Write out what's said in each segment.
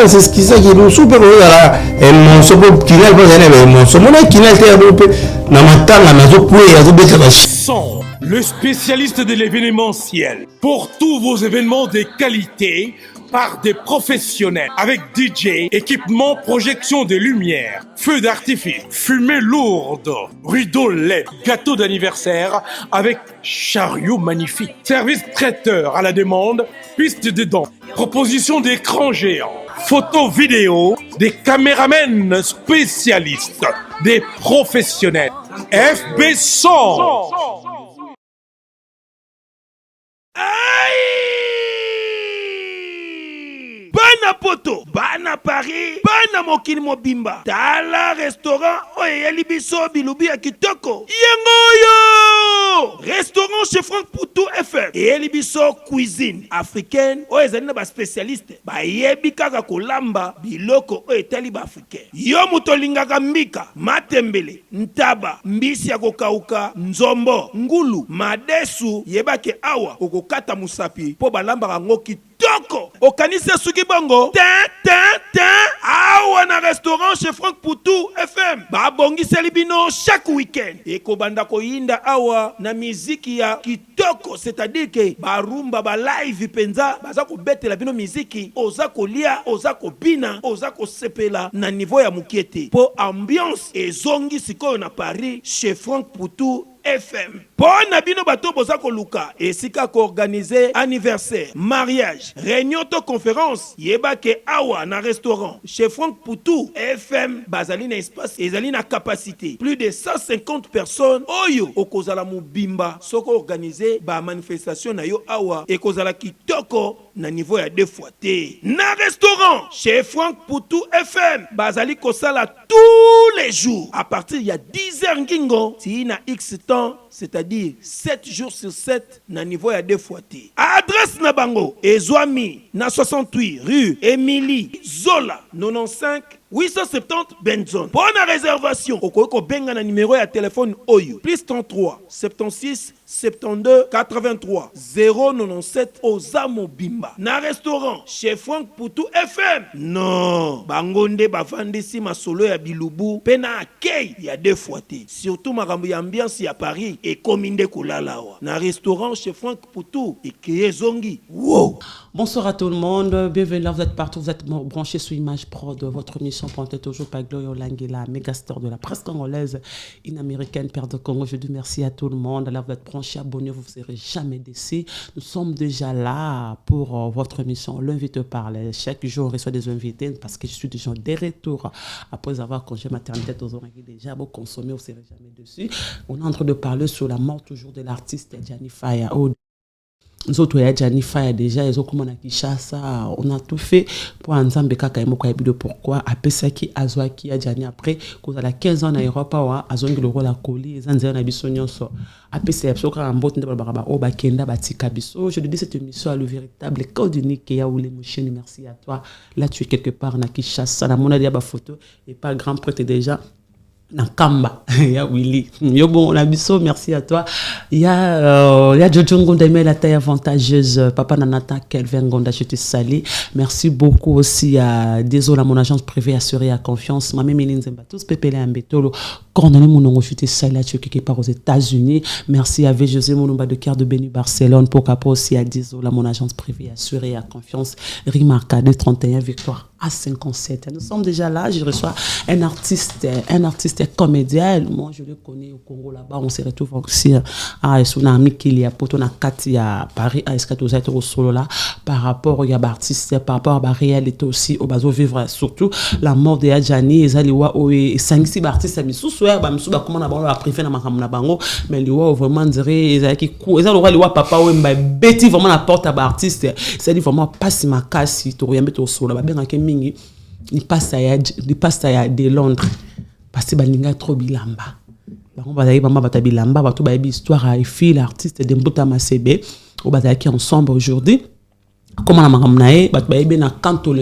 c'est ce qui s'est dit nous super là et mon sobo kinal pas d'aller mon sobo na kinal te aboupe na matanga na zo kwe ya zo beta Son, le spécialiste de l'événementiel. Pour tous vos événements de qualité, par des professionnels, avec DJ, équipement, projection de lumière, feux d'artifice, fumée lourde, rideaux LED, gâteau d'anniversaire avec chariot magnifique, service traiteur à la demande, piste de danse, proposition d'écran géant, photos vidéo, des caméramens spécialistes, des professionnels. FB 100. Bana poto, bana Paris, bana mokili mobimba. Tala restaurant oyeli biso bilubi ya kitoko. Yangoyo! Restaurant chez Franck Poutou FM. Eyeli biso cuisine africaine. Oyezali na ba spécialiste. Ba yebi kaka kolamba biloko oyetali ba africain. Yo mutolingaka mbika, matembele, ntaba, mbisi ya kokauka, nzombo, ngulu, madesu, yebake awa okokata musapi po balamba ngo kitoko. Okanisa suki bongo. Awa na restaurant chez Franck Poutou FM. Babongi selibino chaque week-end. Eko banda ko yinda awa na miziki ya kitoko, c'est-à-dire que barumba ba live penza baza ko betela bino miziki, oza ko lia, oza ko bina, oza ko sepela na niveau ya mukiete. Po ambiance ezongi sikoyo na Paris chez Franck Poutou FM. Bon abino bato boza ko luka esika ko organiser anniversaire, mariage, réunion to conférence, yebake awa na restaurant chez Franck Poutou FM bazali na espace ezali na capacité plus de 150 personnes. Oyo okozala mubimba soko organiser ba manifestation na yo awa ekozala kitoko na niveau ya 2 fois te. Na restaurant chez Franck Poutou FM bazali kosala tous les jours à partir ya 10h ngingo ti na X temps, c'est-à-dire 7 jours sur 7 na niveau ya 2 fois te. Adresse na bango Ezwami na 68 rue Émilie Zola 95 870 Benzone. Bonne réservation. Okoko benga na numéro ya téléphone Oyo plus 33 76 72 83 097 Ozamo Bimba. Na restaurant chez Franck Poutou FM. Non, bangonde bavandisi masolo ya bilubu pena akei ya 2 fois te. Surtout makambo ya ambiance ya Paris et kominde kolalawa. Na restaurant chez Franck Poutou et Kézongi. Wow. Bonsoir à tout le monde, bienvenue là, vous êtes partout, vous êtes branchés sur Image Pro de votre mission pointée toujours par Gloria Olangila, méga star de la presse congolaise, une américaine, père de Congo. Je dis merci à tout le monde. Là, vous êtes branchés, abonnés, vous ne serez jamais déçus. Nous sommes déjà là pour votre émission L'invité parle. Chaque jour, on reçoit des invités parce que je suis déjà de retour après avoir congé maternité. Tous déjà beau consommer, vous ne serez jamais déçus. On est en train de parler sur la mort toujours de l'artiste Gianni Faya. Nous autres, Gianni Faya déjà, ils ont commencé à Kinshasa, on a tout fait pour Nzambe kaka yemoko yabi de pourquoi apesaki azwaki ya Gianni après qu'on a 15 ans en Europe wa azongi le rôle à coller zanzera na biso nyonso apesa ya soka mbote nde ba o bakenda batika biso. Je te dis cette émission a le véritable code unique ya Oulé Moucheni. Merci à toi. Là tu es quelque part na Kinshasa, na mona dia ba photo et pas grand prêtre déjà Nakamba, ya Willy. Yo bon, la biso, merci à toi. Il y a Jojo Ngonda, la taille avantageuse. Papa Nanata, Kelvin Ngonda, je te salue. Merci beaucoup aussi à désolé mon agence privée assurée à confiance. Mamé Melinzemba, tous Pépélé Ambetolo. Cornelis Mounongo, je te salue, tu es quelque part aux États-Unis. Merci à V. José Moulumba de Cœur de Béni Barcelone. Pour Capo aussi à désolé mon agence privée assurée à confiance. Rimarca de 31 victoires à 57. Nous sommes déjà là. Je reçois un artiste comédien. Moi, je le connais au Congo là-bas. On se retrouve aussi à Tsunami Kili, à Potona Kati, à Paris, à Escatoza, au solo là. Par rapport aux artistes, par rapport à la réalité aussi, au bateau vivre surtout la mort de Gianni. Ils allaient voir aux 5-6 artistes. Mais sous soir, comment on a préféré na bango. Mais les voix vraiment dirait, ils allaient qui court. Ils allaient voir papa ou bêtis vraiment la porte à l'artiste. C'est vraiment pas si ma casse, si tu reviens au solo là. Ben il passe à de Londres parce que balinga trop bilamba bango bazali bamba batabilamba bato ba histoire à fil l'artiste de Mbuta Masebe au bazali ensemble aujourd'hui Comment la maramnae, bat baebe na kanto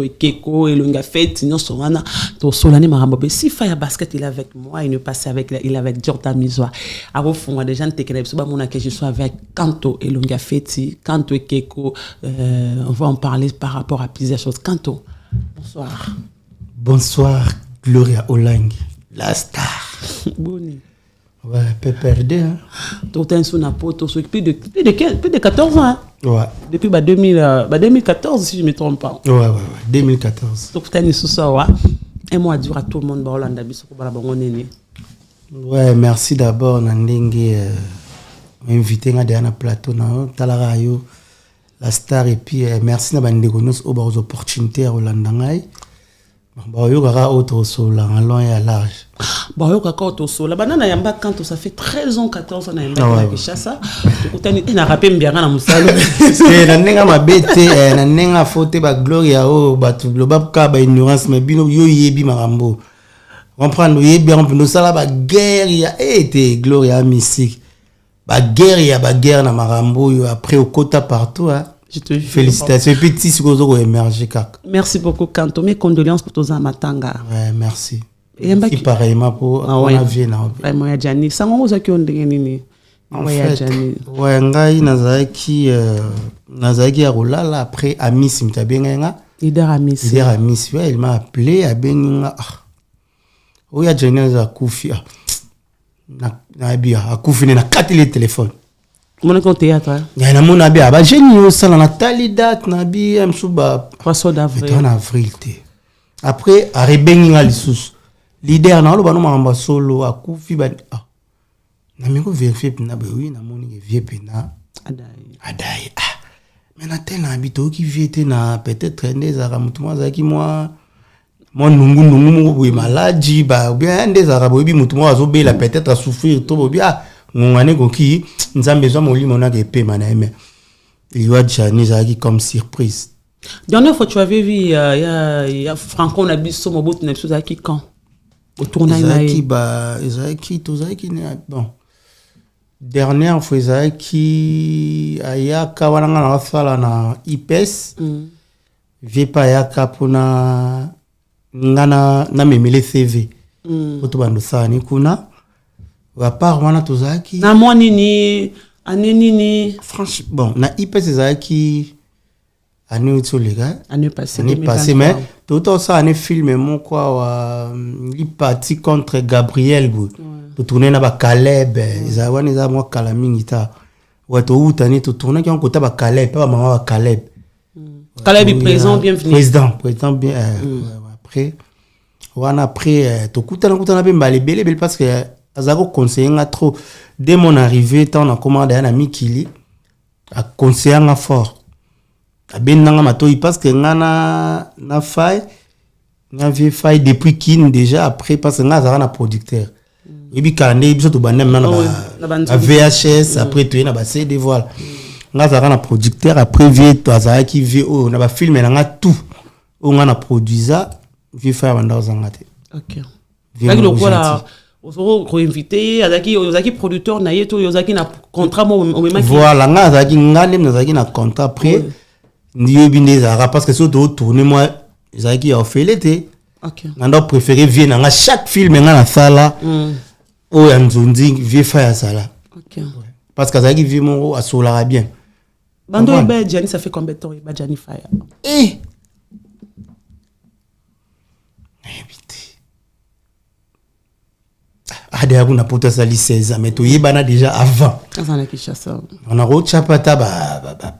ekeko et lenga fête non soana to solane marambe si faya basket il est avec moi il ne passe avec il est avec Jordan Mizoa à refond des gens tekene so ba mona que je sois avec kanto et lenga fête kanto ekeko on va en parler par rapport à plusieurs choses. Kanto, bonsoir Gloria Olangi la star. Boni. Ouais, peut perdre. Hein. Tout sous napoto, plus de 14 ans. Hein? Ouais. Depuis 2014, si je ne me trompe pas. Ouais, 2014. Donc, tu as sous ça, ouais. Et moi, dire à tout le monde, ouais, merci d'abord, Nandenge, m'inviter à un plateau, Talarayo, la star, et puis merci aux opportunités à Rolandangai. Bah, il y aura autre sol, à long et à large. Bah, il y aura autre sol. La banane, yamba quand ça fait 13 ans, 14 ans, yamba Kinshasa. Tu n'as rappelé bien à Moussalo. Nanenga ma bête, nanenga faute ba gloria o ba tu le bab ka ba ignorance mais bino yo yebi marambo. Comprendre yebi on peut nous sala ba guerre ya été gloria mystique. Ba guerre na marambo yo après au quota partout hein. Je te félicitations. Petit Sugozo émerger kak. Merci beaucoup Kanto. Mes condoléances pour tous en Matanga. Ouais, merci. Et pareillement pour on a vu na. Vraiment ya Jani. Sango oza ki ondenge nini. En fait, ouais, ngai nazaki ya rolala après Amis mtabenga. Leader Amis, ouais, il m'a appelé à benga. Oh ya Jani za kufi. Na bia akufi na kati le téléphone. Mon compte théâtre. Il y a mon abi aba génie ça la Nathalie date nabi msuba 3 d'avril. En avril té. Après a rebenga lisusu. Leader na lo bano mamba solo akufi ba na mingo vérifier na ba oui na moni vie pena adai mais na tena habito qui viete na peut-être des aramutu za ki moi nungu mo maladi ba bien des arabo bi mutu mo azobela peut-être à souffrir to bien ngongane koki nzambe zo molimo na ke pe mana mais il y a Jani zaki comme surprise. Dernière fois tu avais vu il y a Franco na biso mobot na biso zaki quand au tournage na Zaki to zaki bon dernière fois Zaki ayaka wana na sala na IPS vie pa yaka pona ngana na memele CV oto bando sani kuna à part wana to Zaki na moni ni aneni franchement bon na IPS Zaki année passé mais tout ça année film mon quoi wa li parti contre Gabriel pour tourner na ba Caleb izawani za moi Kalamingi ta wato utani to tourner qui on côté ba Caleb pas maman ba Caleb Caleb présent bienvenue président bien après wana après to kutana be mbale bele parce que azako conseiller nga trop dès mon arrivée tant on a commandé un ami Kili a conseiller nga fort abenanga matoi parce que ngana na faille na vie faille depuis kin déjà après parce que ngana na producteur et puis quand on biso to bandem na VHS après tu na ba CD voilà ngana na producteur après vie to azara qui vie oh na ba film na tout on ngana produisa vie faille banda ozangate. OK avec le quoi on invité azaki producteur na yeto yozaki na contrat mo même voilà ngana na contrat après Ndiyo binezara parce que surtout tourner moi Zaki a fait l'été. OK. Nando préféré vient dans chaque film ngana sala. O yanzundi vie fa ya sala. OK. Parce que Zaki vit mon asolara bien. Bando ba Jani ça fait combien de temps ba Jani Fire? Ade abuna poto sali 16 ans mais to yebana déjà avant. Azana Kinshasa. On a rochapata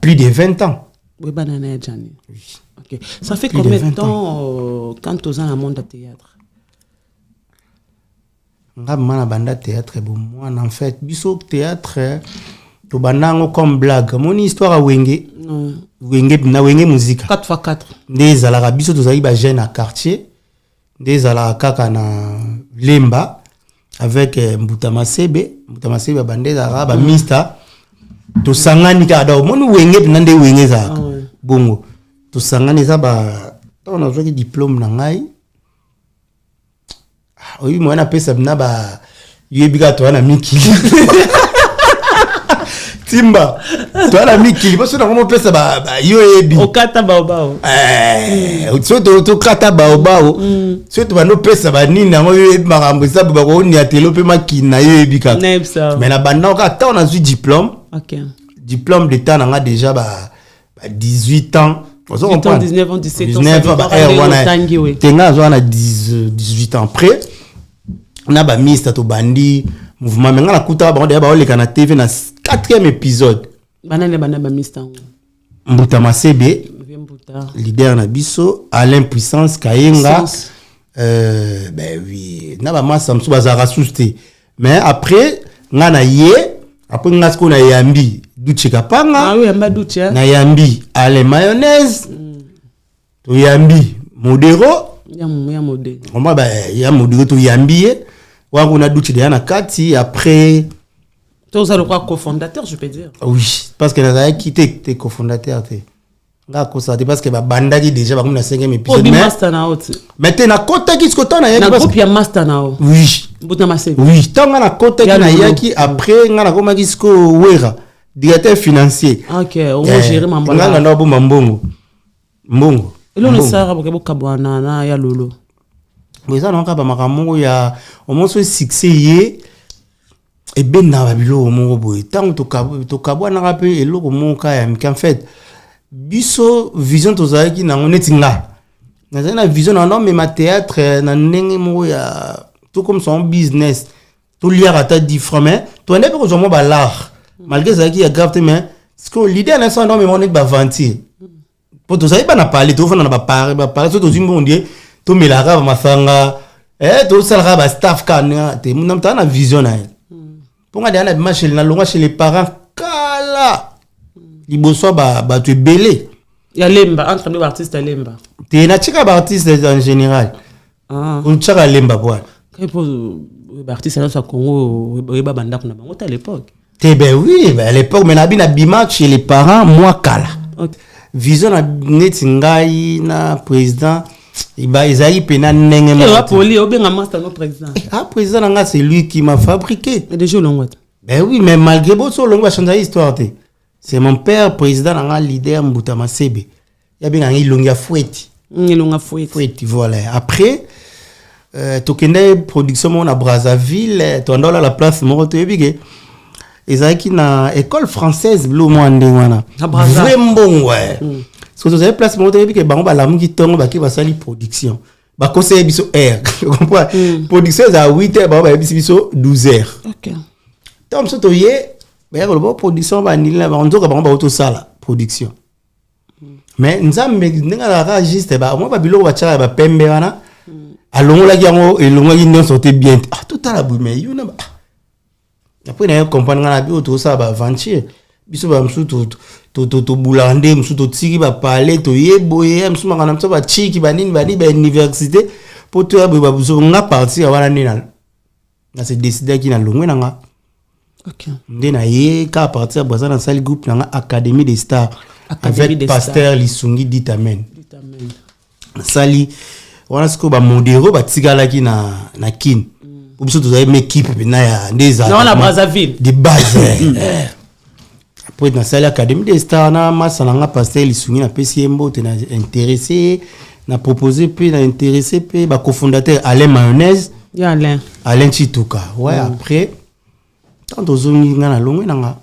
plus de 20 ans. Oui, banana Jani. Oui. OK. Ça fait combien de temps quand tu es dans le monde du théâtre? Ngabana banda théâtre bon moi en fait biso théâtre to banango comme blague mon histoire à Wenge. Wenge musique 4x4. Des ala biso to zali ba jeune à quartier. Des ala kaka na Lemba avec Mbuta Masebe bande za ba mista. To sangani ka da monu Wenge nande Wenge za bongo to sangani za ba on a joué diplôme na ngai oui moi na pesa na ba yebiga to na miki tu Simba. Toi la mikili parce que na comment pesa ba yo ebi. Okata baobao. To kata baobao. Surtout ba no pesa ba nini na yo ebi makambo ça ba ko ni atelo pe makina yo ebi ka. Mais na banda ka ta on a eu diplôme. OK. Diplôme d'état na nga déjà 18 ans. 18 ans, 19 ans, 17 ans. 19 ans, tenga zo na 18 ans après. On a ba mista to bandi mouvement menga na kuta ba on ba le kana TV na 4e épisode. Banane ba mista. Mbuta Masebe. Leader na biso, Alain Puissance Kayenga. Ben oui, na ba massa msu bazara souste. Mais après nga na ye, après nga sko na yambi. Duche kapanga. Ah oui, amba duche. Na yambi ale mayonnaise. To yambi modero. Ya modero. Oma ba ya modero to yambi. Wangu na duche de na kati après. Toi ça le quoi cofondateur, je peux dire. Oui, parce que na quitté tes cofondateur te. Nga ko ça parce que ba bandaki déjà ba comme na 5e épisode. Mais te na kota ki skota na yaki. Na groupe ya master na o. Oui. Buta Masebe. Oui, tanga na kota ki na yaki après nga na koma ki sko wera. Directeur financier. OK, on va gérer mambala. Nga na bo mbongo. Mbongo. Elo le sara boke bokabwana na ya lolo. Mais ça non ka ba makamoko ya au moins succès yé et ben na babilo mongo boy. Tant to kabwana ka pe eloko monka ya en fait biso vision to zaki na onetinga. Na vision na non mais ma théâtre na ndenge mo ya tout comme son business. Tout lier à ta different to ne pas ko ba l'art. Malgré ça qui est grave mais ce que l'idée là c'est non mais on est ba vantir pour tout ça il pas na parler tout na ba parler tout aussi bon dire tout mais la rave masanga tout ça la ba staff kana te mon na na vision na pour nga na marché na longa chez les parents kala liboso ba tu belé ya lemba entre deux artistes lemba te na chika ba artiste en général on chaka lemba quoi pour artiste là ça Congo ba banda kuna bango à l'époque. Ben oui, à l'époque, mais na bima chez les parents, moi, kala. Okay. Vision na netingai na président, Isaïe pena nenge ma. Poli, obenga master no président. Ah, président nga c'est lui qui m'a fabriqué. Et déjà longo. Ben oui, mais malgré beau so longo changer histoire te. C'est mon père président nga leader Mbuta Masebe. Ya benga ilonga foueti. Ilonga foueti. Foueti voilà. Après tokende production mon à Brazzaville, tondola la place mo to ebige. Ezaki na école française bleu mwande wana vraiment ouais so to avez place mo te que bango ba lamuki tongo ba ki ba sali production ba conseiller biso heure tu comprends production à 8h ba ba biso 12h. OK tom so to ye ba ko bo production ba nila ba onzo ka bango ba auto sala production mais nzambe ninga la juste ba mo ba biloko ba tshaka ba pembe wana alongola ki yango elongola ki non sortait bien tout à la bout mais you na après na comprendre na bi auto ça ba aventure biso ba msu to bulande msu to tiki ba parler to yeboye msu mangana msu ba chiki ba nini ba université pour to ba buso nga partir wana nina na se décider ki na longwe na nga. OK ndena ye ka partir baza na salle groupe na nga Académie des Stars avec pasteur Lisungi dit amen sali wana sko ba modero ba tikala ki na kin pour biso to une équipe na ya ndeza non na Brazzaville de base après na salle Académie des Stars na masalanga pasteur Lisungi na PCMbo te na intéressé na proposé puis na intéressé puis ba cofondateur Alain Mayonnaise ya Alain Chituka ouais après tant ozongi nga na longwe nanga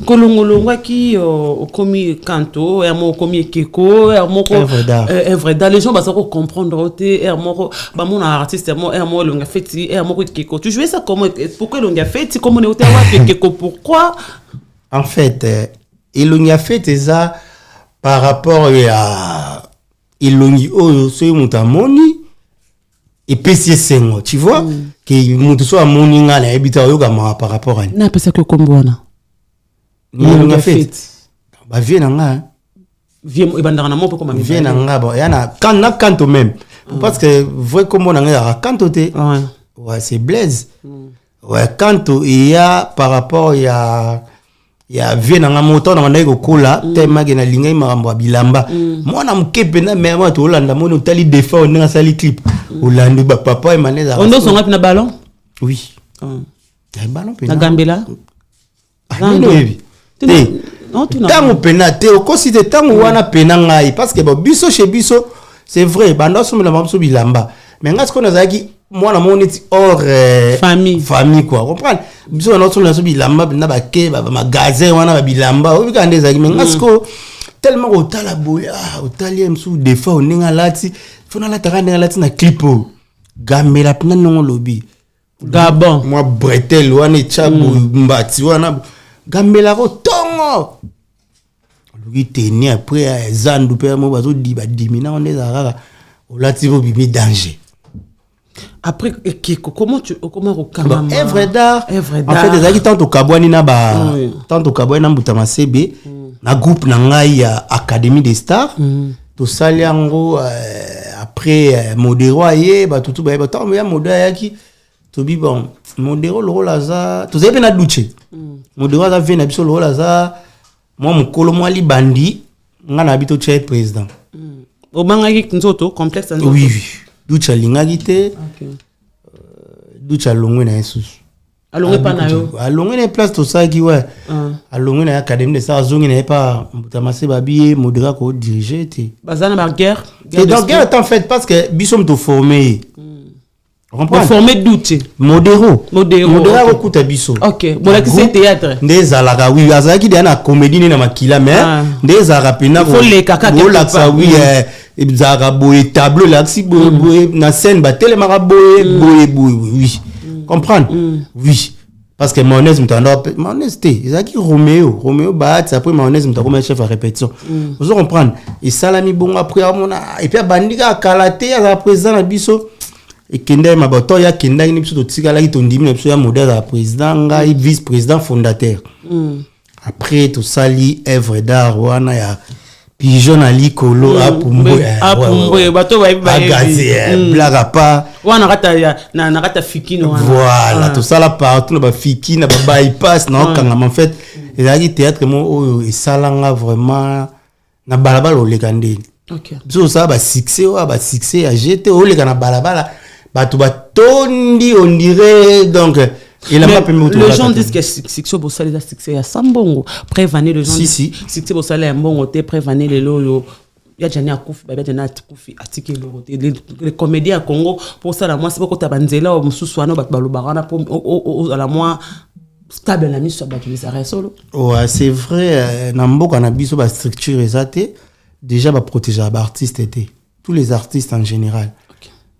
kolongolongwa ki okomi kanto mo komi ekeko moko vrai dans les gens ba ça comprendre ote moko ba mon artiste mo longa feti moko ekeko tu jouais ça comment pourquoi longa feti comment on était wa ekeko pourquoi en fait longa feti ça par rapport à ilongi oyo so mutamoni et PCS tu vois que mutu so amoni nga na ebita oyo kama par rapport à na pesa que kombona ni nga fait ba vie na nga vie ebandana na mopo comme vie na nga ba yana quand même parce que vrai comme on nga quand te ouais c'est blaze ouais quand il y a par rapport il y a vie na nga moto na ndai ko kola tellement que na linga makambo bilamba mwana mkepe na mema to landa mono tali défaut na sali clip olanda ba papa e maneza on do songa na ballon oui ballon pe na Gambela Nino yebi. Tango pena te okosi te tango wana pena ngai parce que bon biso chez biso c'est vrai banda so mela mamso bilamba mais ngas ko nazaki mwana moneti hors famille quoi comprendre biso na so mela so bilamba na ba ke ba magasin wana ba bilamba obika ndezaki mais ngas ko tellement otala boya otali msu defa oninga lati fona la taranga lati na clipo gambela pina non lobby Gabon moi bretel wana chabu mbati wana gambela ko tongo luki teni après zandu pe mo bazo di ba dimina on les arara olati bo bimi danger après comment rekamama œuvre d'art en fait des aki tant au kabwani na ba tant au kabwani na mbutama CB na groupe na ngai ya Académie des Stars to saliango après modero aye ba tutu ba tant ya modero yaki to bi bon modero lo laza to zepe na duche modero za vena biso lo laza moi mukolo moi li bandi ngana habito che président obangaki nzoto complexe nzoto oui duche lingaki te duche longwe na yesus alongwe pa na yo alongwe na place to ça qui ouais alongwe na Académie de ça zongi na pas mutamase babi modéra ko diriger te bazana ba guerre et donc guerre en fait parce que biso mto formé formé doute modéro ko kuta biso OK bon là c'est théâtre ndezalaka oui azaki de na comédie na makila mais ndezalaka pena faut les kaka la ça oui ezalaka boye tableau là si boye na scène ba telemaka boye oui comprendre oui parce que mayonnaise mtanda mayonnaise te ezaki Roméo ba après mayonnaise mtakoma chef à répétition vous comprendre et salami bon après amona et puis bandika kalaté à président na biso et kende maboto ya kenda ni biso to tikala ki tondimi na biso ya modèle à président ngai vice président fondateur après to sali œuvre d'art wana ya pigeon ali kolo apumbo bato ba gaze blaga pa wana kata fikino wana voilà to sala partout na ba fiki na ba bypass na kanga en fait ezaki théâtre mo et salanga vraiment na balabala olekande OK biso ça ba succès a jeté oleka na balabala bato batondi on dirait donc il a pas permis les gens disent que succès bo sala succès ya sambongo prévenir les gens succès bo sala ya mbongo te prévenir les loyo ya jani akufi ba jani akufi atike lo les comédiens à Congo pour ça la moi c'est beaucoup tabanzela o mususu wana bato balobana pour la moi stable la mise sur bato les arrêts solo ouais c'est vrai na mboka na biso ba structure ezate déjà ba protéger ba artistes étaient tous les artistes en général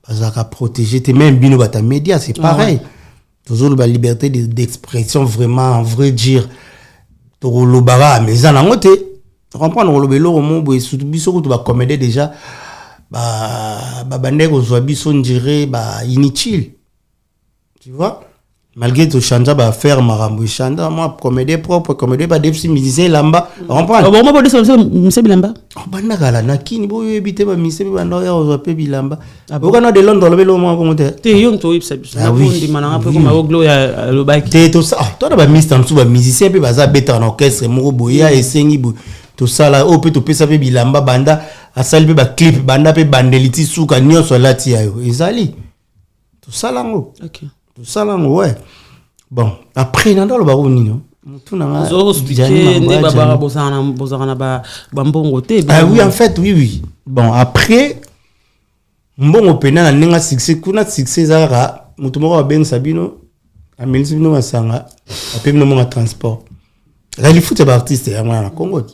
bazaka protéger te même bino bata média c'est pareil toujours la liberté d'expression vraiment en vrai dire to lo bara mais ça nango te comprendre lo belo mo bo surtout biso ko to ba comédie déjà ba bande ko zo biso ndire ba inutile tu vois malgré tout chanja ba faire marambo chanda moi comédie propre comédie ba defsi musicien lamba comprendre bon moi bo de bilamba banda kala nakini bo yebite ba mise banda ya zo pe bilamba bokana de Londres lo belo mo ko te yo to yebisa na bondi mananga pe ko ma oglo ya lo baki te to ça to ba mise tamsu ba musicien pe baza beta na orchestre mo boya esengi bo to sala o pe to pesa pe bilamba banda asali pe ba clip banda pe bandeliti suka nyonso lati ayo ezali to sala ngo OK tout ça là ouais bon après dans le baron nino tout na zo hospitalier ndé baba bozana ba mbongo te ah oui en fait oui bon après mbongo pena na ninga succès kuna succès zara mutu moko ben sabino amelisi bino masanga apemno mo transport rali foot ba artiste ya mwana Congo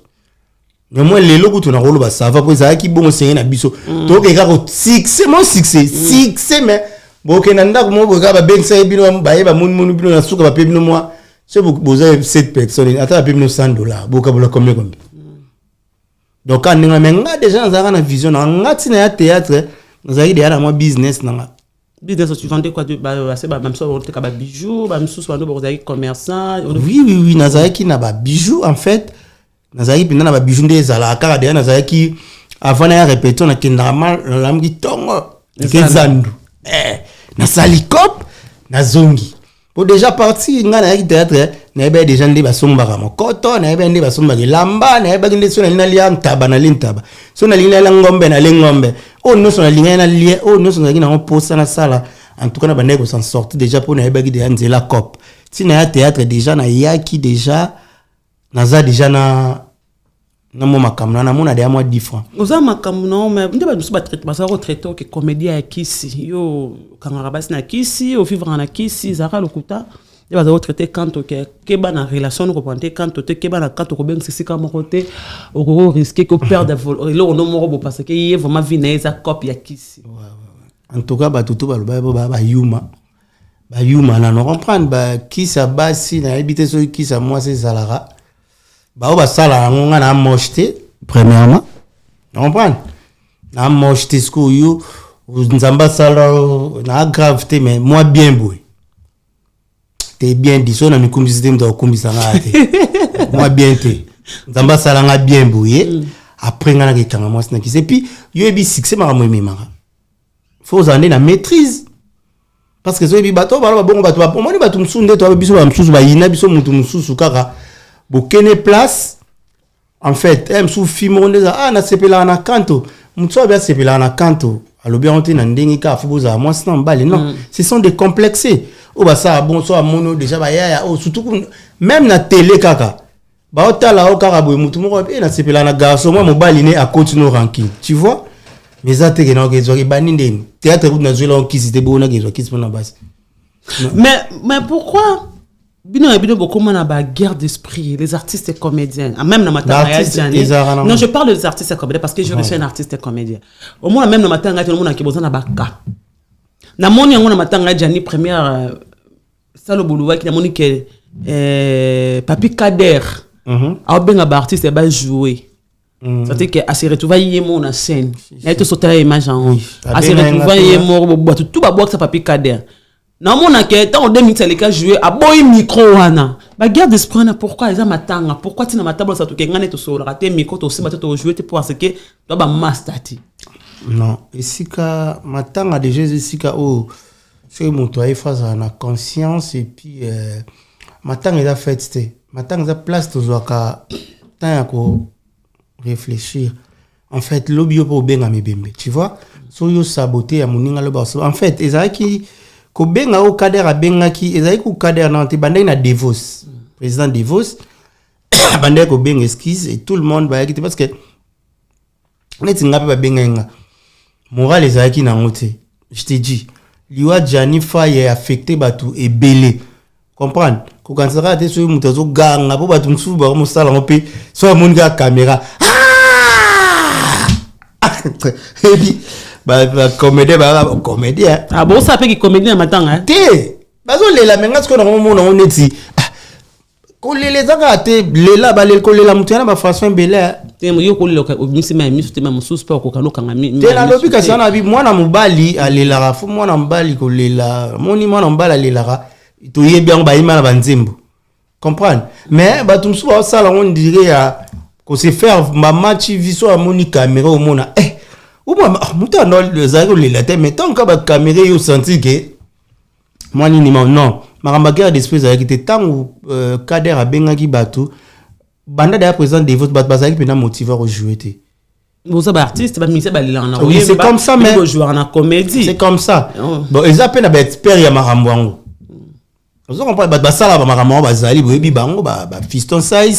mais moi lelo kutu na rolo ba sava ko za ki bongo sengi na biso to ke ka ko succès mais boke nanda ko mo boka ba ben sa bino ba yeba mun bino na suka ba pe bino moi c'est boza 7 personnes ata pe bino $100 boka bola combien donc quand nga menga déjà za na vision nga tina ya théâtre za ide ya moi business na business tu vendais quoi de ba c'est ba même ça on te ka ba bijoux ba msusu bando boza commerçant oui na za ki na ba bijoux en fait na za ki pina na ba bijoux nde za la kara de na za ki avant na répéter na kinda mal la mki tongo kezandu na salikop na zongi pour déjà parti nga na théâtre na ebe déjà ndi basombaka mokoto na ebe ndi basombaka lamba na ebe ndi sona lina lia ntaba na lintaba sona lina la ngombe na lengombe o no sona lina na lia o no sona lina on posa na sala en tout cas na bande ko s'en sortir déjà pour na ebe ndi nzela cop si na théâtre déjà na yaki déjà naza déjà na mon makamna na mona déjà moi 10 francs oza makamna non mais ndeba nous ba traitement ça retraité que comédien ya kisi yo kangara basi na kisi au vivre na kisi zara lokuta ndeba za retraité quand que ba na relation ko ponte quand te que ba na quand ko ben sisi ka mokote o risquer que perdre le on no mo parce que y vraiment vineza copie ya kisi en tout cas ba tutu ba yuma na no comprendre ba kisi basi na habiter so kisi moi c'est salara ba sala nga na mocheté premièrement comprendre na mocheté ce que yo nzamba sala na gravité mais moi bien boy t'es bien dit so na mikumbi système de kumbisa ngate moi bien té nzamba sala nga bien boy après nga na kitanga moi na kisi et puis yo ebi succès mara moi mimara faut en la maîtrise parce que so ebi bato ba bon bato ba moi bato msunde to biso ba msusu ba ina biso mutu msusu kaka bokene place en fait msu fimonde na sepela na kanto mutso bia sepela na kanto alobi on te na ndengi ka fuboza moi c'est mbali non ce sont des complexés o ba ça bon so amono déjà ba ya surtout même na télé kaka ba otala o kaka boy mutu moko pe na sepela na garçon moi mobali ne a continuer ranking tu vois mais ça te gena ke zo ke baninde théâtre ku na zola on kisi te bona ke zo kisi na base mais pourquoi bino beaucoup na ba guerre d'esprit les artistes et comédiens même na matanga non je parle des artistes et comédiens parce que je suis un artiste et comédien au moins même na matanga tout le monde qui besoin na baka na moni yango na matanga Jani première salo buluwa qui na moni que Papi Kader a benga ba artiste ba jouer ça fait que assez retrouver mon na scène na to sauter image en assez retrouver mo boîte tout ba boîte ça Papi Kader. Na mona ke tant 2000 les cas jouer a boy micro wana ba guerre d'esprit na pourquoi ils a matanga pourquoi tu na matable ça to ke ngane to so rater micro to se to jouer te pour ce que to ba mastati non esika matanga déjà esika o c'est mon toi face à la conscience et puis matanga il a fait c'était matanga za place to zoaka tant ko réfléchir en fait lobby pour benga mebembe tu vois so yo saboter ya moninga lo ba en fait ezaki ko benga o Kader a benga ki ezali ko Kader na te bandai na Devos président Devos bandai ko benga esquisse et tout le monde ba yaki parce que neti ngape ba benga nga moral ezali na ngote je te dis liwa Jani Faye affecté batu et belé comprendre ko kansaka te so mutu zo ganga po batu msu ba mo sala ngope so amonga caméra et puis comédien ah bon ça fait que comédien matanga té bazo lela menga siko na mona on eti ko lele zaka te lela ba lele ko lela mutu na ba façon bela té mo yo ko lela ko misima misu te ma mususu pa ko kanoka ngami té na lobi ka sana bi mwana mobali alela ra fu mwana mobali ko lela moni mwana mobali alela ra to yebi ngo ba yima na banzembo comprendre mais ba tumsu ba sala on dirait ya ko se faire ma match viso a moni caméra au mona ou moi muta no les ago les latin mais tant que ba caméra yo senti que moi ni non maramba guerre d'esprit avec te tant Kader a benga ki batu banda da présent des votes bat bazaki pena motiver au jouer te vous êtes artiste ba mise ba lila na oui c'est comme ça mais joueur na comédie c'est comme ça bon ils appellent ba expert ya marambo vous comprenez ba sala ba marambo bazali boyebi bango ba fiston sai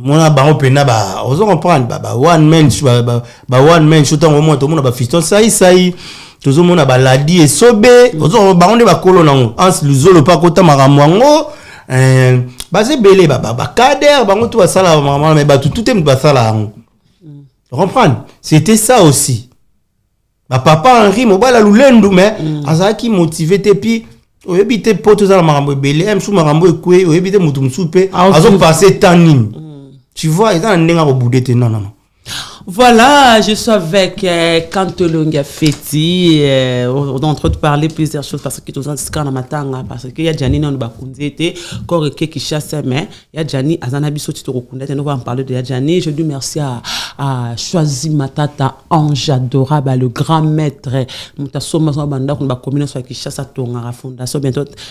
mona bango pena ba ozo comprendre ba one man show tango mo to mona ba fiston sai tozo mona ba ladi et sobe ozo bango de ba kolo nango ans luzolo pa kota makamwango ba se belé ba Kader bango to basala makamwa mais ba tout est basala ngo comprendre c'était ça aussi ba papa Henri mobala lulendu mais azaki motivé te puis oyebi te poto za makambo belé msu makambo ekwe oyebi te mutu msupe azo passer tanning. Tu vois, ils ont un boudé. Non. Voilà, je suis avec Kantolonga Feti. On est en train de parler plusieurs choses parce que tout ça, c'est quand on m'attend. Parce qu'il y a Jani dans le Bakunzete, Koreke qui chasse, mais il y a Jani, Azanabi Soti Rokundete. Nous allons parler de Jani. Je dis merci à Choisi Matata, ange adorable, le grand maître. Nous sommes en banda, on va communiquer sur qui chasse à Tonga Fondation.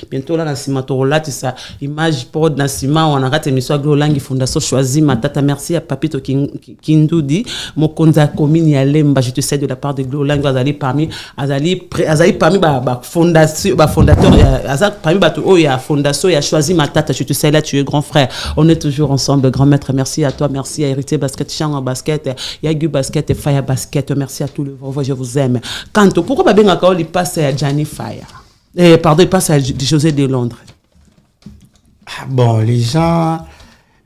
Bientôt là, dans Simatorola, tu sais, image pour Nassima, on a raté l'émission Glolangi Fondation Choisi Matata. Merci à Papito Kindoudi. Mokonza Komini Alemba, je te sais de la part de Glolang, Azali parmi fondateur, parmi il y a fondation, il a choisi ma tata, je te sais là, tu es grand frère. On est toujours ensemble, grand maître. Merci à toi, merci à Héritier Basket, Chang Basket, Yagu Basket et Fire Basket. Merci à tous les voix, je vous aime. Kanto, pourquoi Babin Akao il passe à Gianni Fire? Pardon, il passe à José de Londres. Bon, les gens.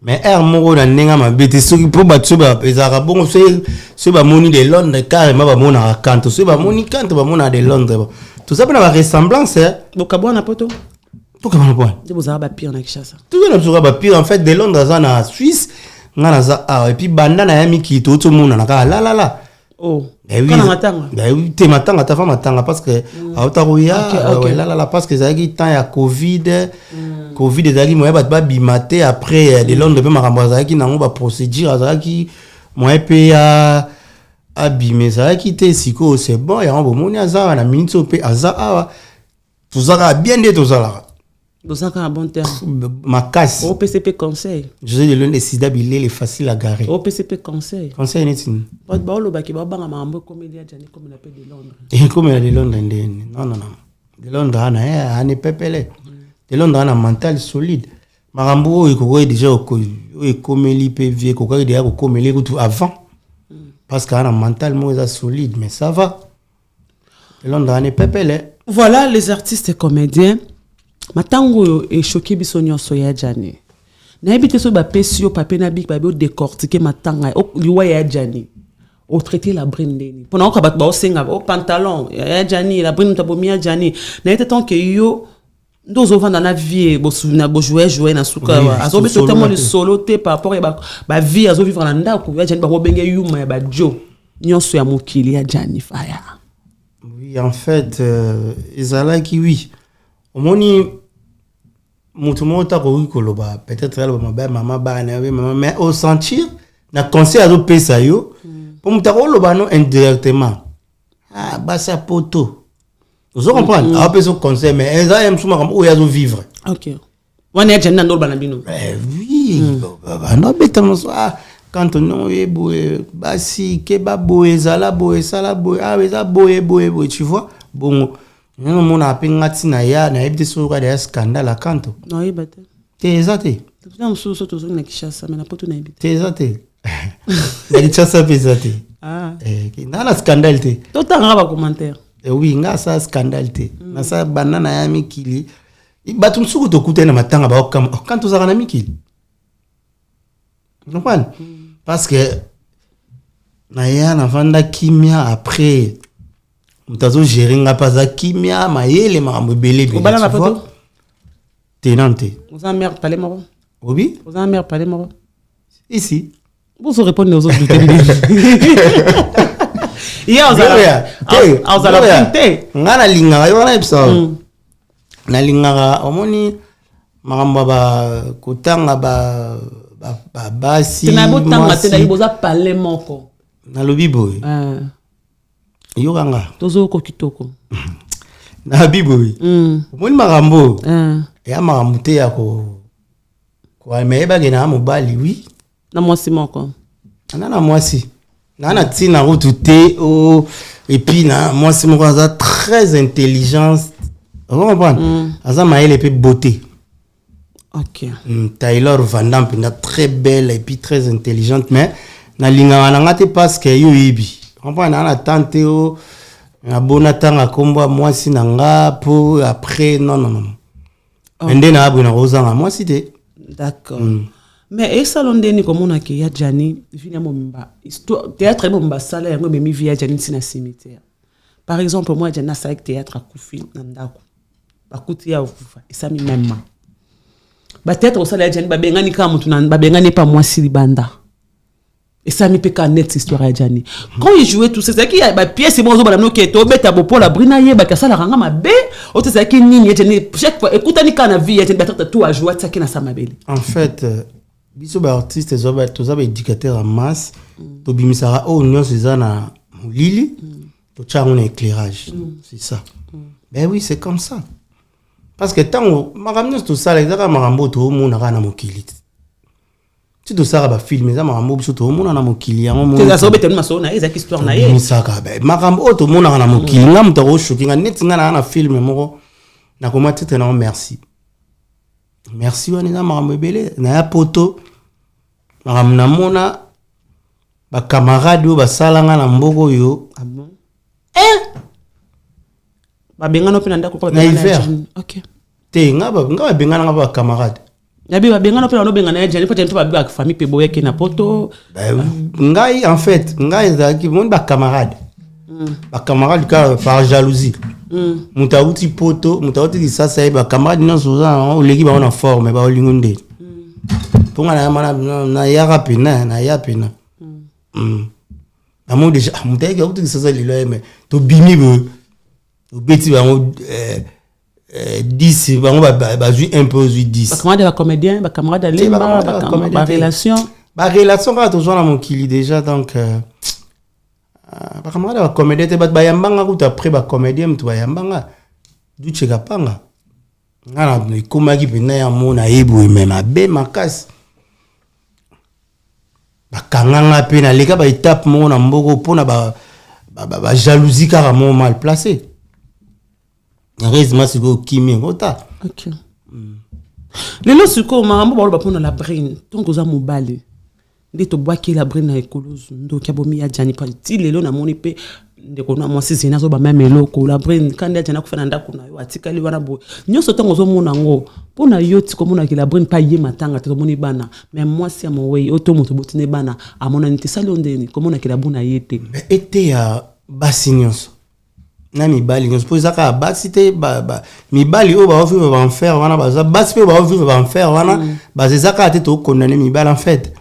Mais Moro na nenga mabete soki po batso ba ezaka bongo so ba moni de Londres carrément ba mona Kanto so ba moni Kanto ba mona de Londres. Tout ça na ressemblance Bokabwa na poto. Pourquoi na point? De bozara ba pire na Kinshasa. Tout na ba pire en fait de Londres ça na Suisse ngana za et puis banda na yami ki to mona na ka la. Oh. Eh oui. Oui, te matanga ta femme matanga parce que autaroya la parce que ça qui temps ya Covid. Covid ezali moya bat ba bimate après de Londres pe makambo azaki nango ba procédure azaki moya pe ya abime azaki te siko c'est bon ya on bomoni azara na minute pe azara tozaka bien de tozala dosaka bon terme makasi au PCP conseil je de l'un des sida bilé facile à garer au PCP conseil netin ba lo baki ba banga mambo comédie jani comme on appelle de Londres et comme de Londres non de Londres ana pepele de Londres a un mental solide. Marambo est déjà comme l'IPV, comme avant. Parce qu'il a un mental solide, mais ça va. De Londres a pepele. Voilà les artistes et comédiens. Matango est choqué bisonyo soya jani. Na habite so ba pesio papier na big ba décortiquer matanga o liwa ya jani. Au traiter la brindeni. Pendant qu'on bat ba o senga o pantalon ya jani la brinde tabomia jani. Na été tant que yo nous avons dans la vie jouer na suka azobe totalement le solo te par rapport ba vie azo vivre na ndako ya jani ba benge yuma ya ba jo nyonso ya mokili ya Gianni Fire. Oui, en fait ezala ki oui omoni mutu mota ko koloba peut-être elle ba maman ba na maman mais au sentir na conseil azo pesa yo pour muta ko loba no indirectement ba sa poto. Vous comprenez? Après ce conseil, mais ils aiment souvent où ils vivre. Ok. On est déjà dans le banabino. Oui. Non, mais quand on est boé, basi, kebabo, ezala boé, sala boé, eza boé, tu vois? Bon, on a appelé Natina ya, na ebde sur des scandales à Kanto. Non, il bate. T'es exaté. Non, sous toujours na Kinshasa, mais na poto na ebite. T'es exaté. Na Kinshasa exaté. Ah. Na scandale te. Tout en raba commentaire. Oui, nga ça scandale te. Na ça banana ya mikili. Batu msuku to kutena matanga ba okam. Quand to zaka na mikili. Comprends? Parce que na ya na vanda kimia après mutazo gérer nga pas za kimia mayele makambo belé belé. Obala na photo. Tenante. Vous en mère parler moro. Oui? Vous en mère parler moro. Ici. Vous répondez aux autres. Hier, on a pinté. Ngana linga yo na ipsa. Na linga omoni makamba ba kotanga ba basi. Tena botanga tena iboza parler moko. Na lobi boy. Yo kanga. Tozo ko kitoko. Na biboy. Omoni makambo. Ya makambo te ya ko meyeba gena mobali oui. Na mwasi moko. Na mwasi. Nana tina route te et puis na moi c'est mon très intelligence. Vous comprenez? Aza maëlle et beauté. OK. Taylor Van Damme très belle et puis très intelligente mais na linga na ngate parce que yo yibi. Comprends na tante o na bonatanga komba moi si nanga pour après non. Ende na abu na rozanga moi si te. D'accord. Mais et salon deni comme on a qui ya Gianni vient momba histoire théâtre momba sala yango memi via Gianni sina cimetière. Par exemple moi Gianni sa théâtre akufi na ndako. Bakuti ya ufa isami même. Ba théâtre au sala Gianni ba bengani ka mutu na ba bengani pa moi silibanda. Et ça me peut net histoire ya Gianni. Quand il jouait tout ça qui ba pièce bon zo ba no ke to beta bo pola brina ye ba kasala ranga mabe o te ça qui nini Gianni chaque fois écoute ni kana vie Gianni ba tout à jouer ça qui na sa mabeli. En fait biso ba artiste zoba tozaba éducateur en masse to bimisara o nyos ezana molili to tchango na éclairage c'est ça. Ben oui, c'est comme ça. Parce que tant maramno to ça les marambo to mona kana mokili. tu dois savoir film mais ça makambo biso to mona na mokili yango tu ça obete maso na eza histoire na ye misaka ba makambo oto mona na mokili ngam to ko shokinga neti nga na film moko na koma titre na merci wana na makambo ebele na ya poto makambo na mona ba camarade ba salanga na mboko yo ah bon ba bengana pe na ndako pa OK te nga ba bengana ba camarade yabi ba bengana pe na bengana ya jani peut-être ba ba famille pe boye na poto ngai en fait ngai zaki mon ba camarade ka par jalousie mutauti poto mutauti sasa ba camarade non soza oleki ba na forme ba olingonde ponga na mana na yaka pena na ya pena amo déjà mutaki ka uti sasa lilo eme to bimi bo to beti ba 10 ba ju un peu 10 ba camarade ba comédien ba camarade lemba ba relation quand toujours na mon kili déjà donc ba camarade ba comédien te ba yambanga kuta après ba comédien mtu ba yambanga du cheka panga ngana no ikomaki pena ya mona ebu mema be makasi ba kanganga pe na leka ba étape mona mboko pona ba jalousie car mal placé. Heureusement c'est que kimi ngota. OK. Lelo siko marambo ba pona la brine donc oza mobali. Ndi to boaki la brine na ekolozu ndo kabomi ya jani pa ti lelo na moni pe ndeko na mwasi zina zo ba même eloko la brine kandi ya jana kufana ndako na yo atikali wana bo nyoso tango zo mona ngo pona yo ti ko mona ki la brine pa ye matanga to moni bana même mwasi ya mowe oto moto botine bana amona nti salondeni ko mona ki la buna yete ete ya basinyos na mibali nyos po zaka basite ba mibali o ba vivre ba enfer wana ba basi pe ba vivre ba enfer wana ba zaka ate to condamner mibali en fait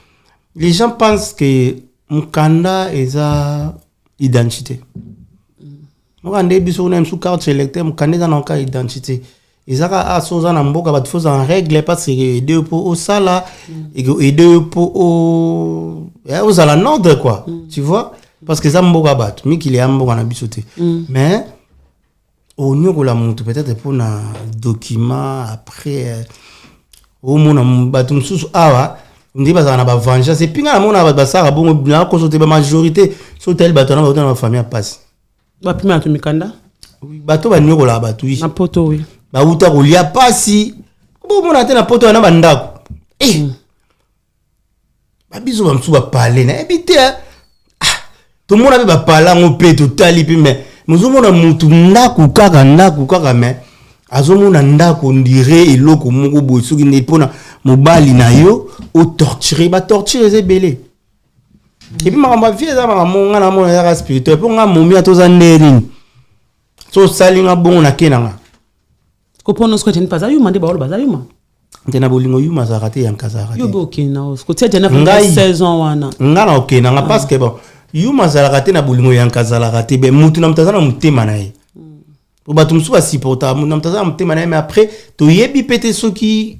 les gens pensent que mukanda eza identité. Moi quand biso na msu carte électeur mukanda na ka identité. Ezaka asoza na mboka ba faut en règle parce que deux pour au sala et deux pour au aux à la nord quoi. Tu vois parce que ça mboka bat mi qu'il est mboka na bisoté. Mais au nyoko la monte peut-être pour na document après au mona batum susu awa ndi bazana na ba vengeance et puis na mona ba sara bongo na ko sote ba majorité so tel bato na famille passe ba pima to mikanda oui bato ba nyoko la bato oui na poto oui ba uta ko lia pasi bo mona te na poto na bandako ba biso ba msu ba parler na ebite to mona ba parler ngo pe to tali pe mais muzo mona mutu ndako kaka mais azomona ndako ndire eloko moko boy soki ne pona mobali na yo o torturer ba torturer ezebele et puis ma vie za ma monga na mona ya spirituel po nga momi atoza ndering so salinga bongo na kenanga ko pono sko tene pas ayuma ndi ba baza yuma tena bolingo yuma za raté en kazara yo bo kena sko tia tena pour saison wana ngana okena parce que bon yuma za raté na bolingo ya kazala raté be mutu na mtazana mutema na ye pour batum so supporta na mtazana mutema na ye mais après to yebi pété soki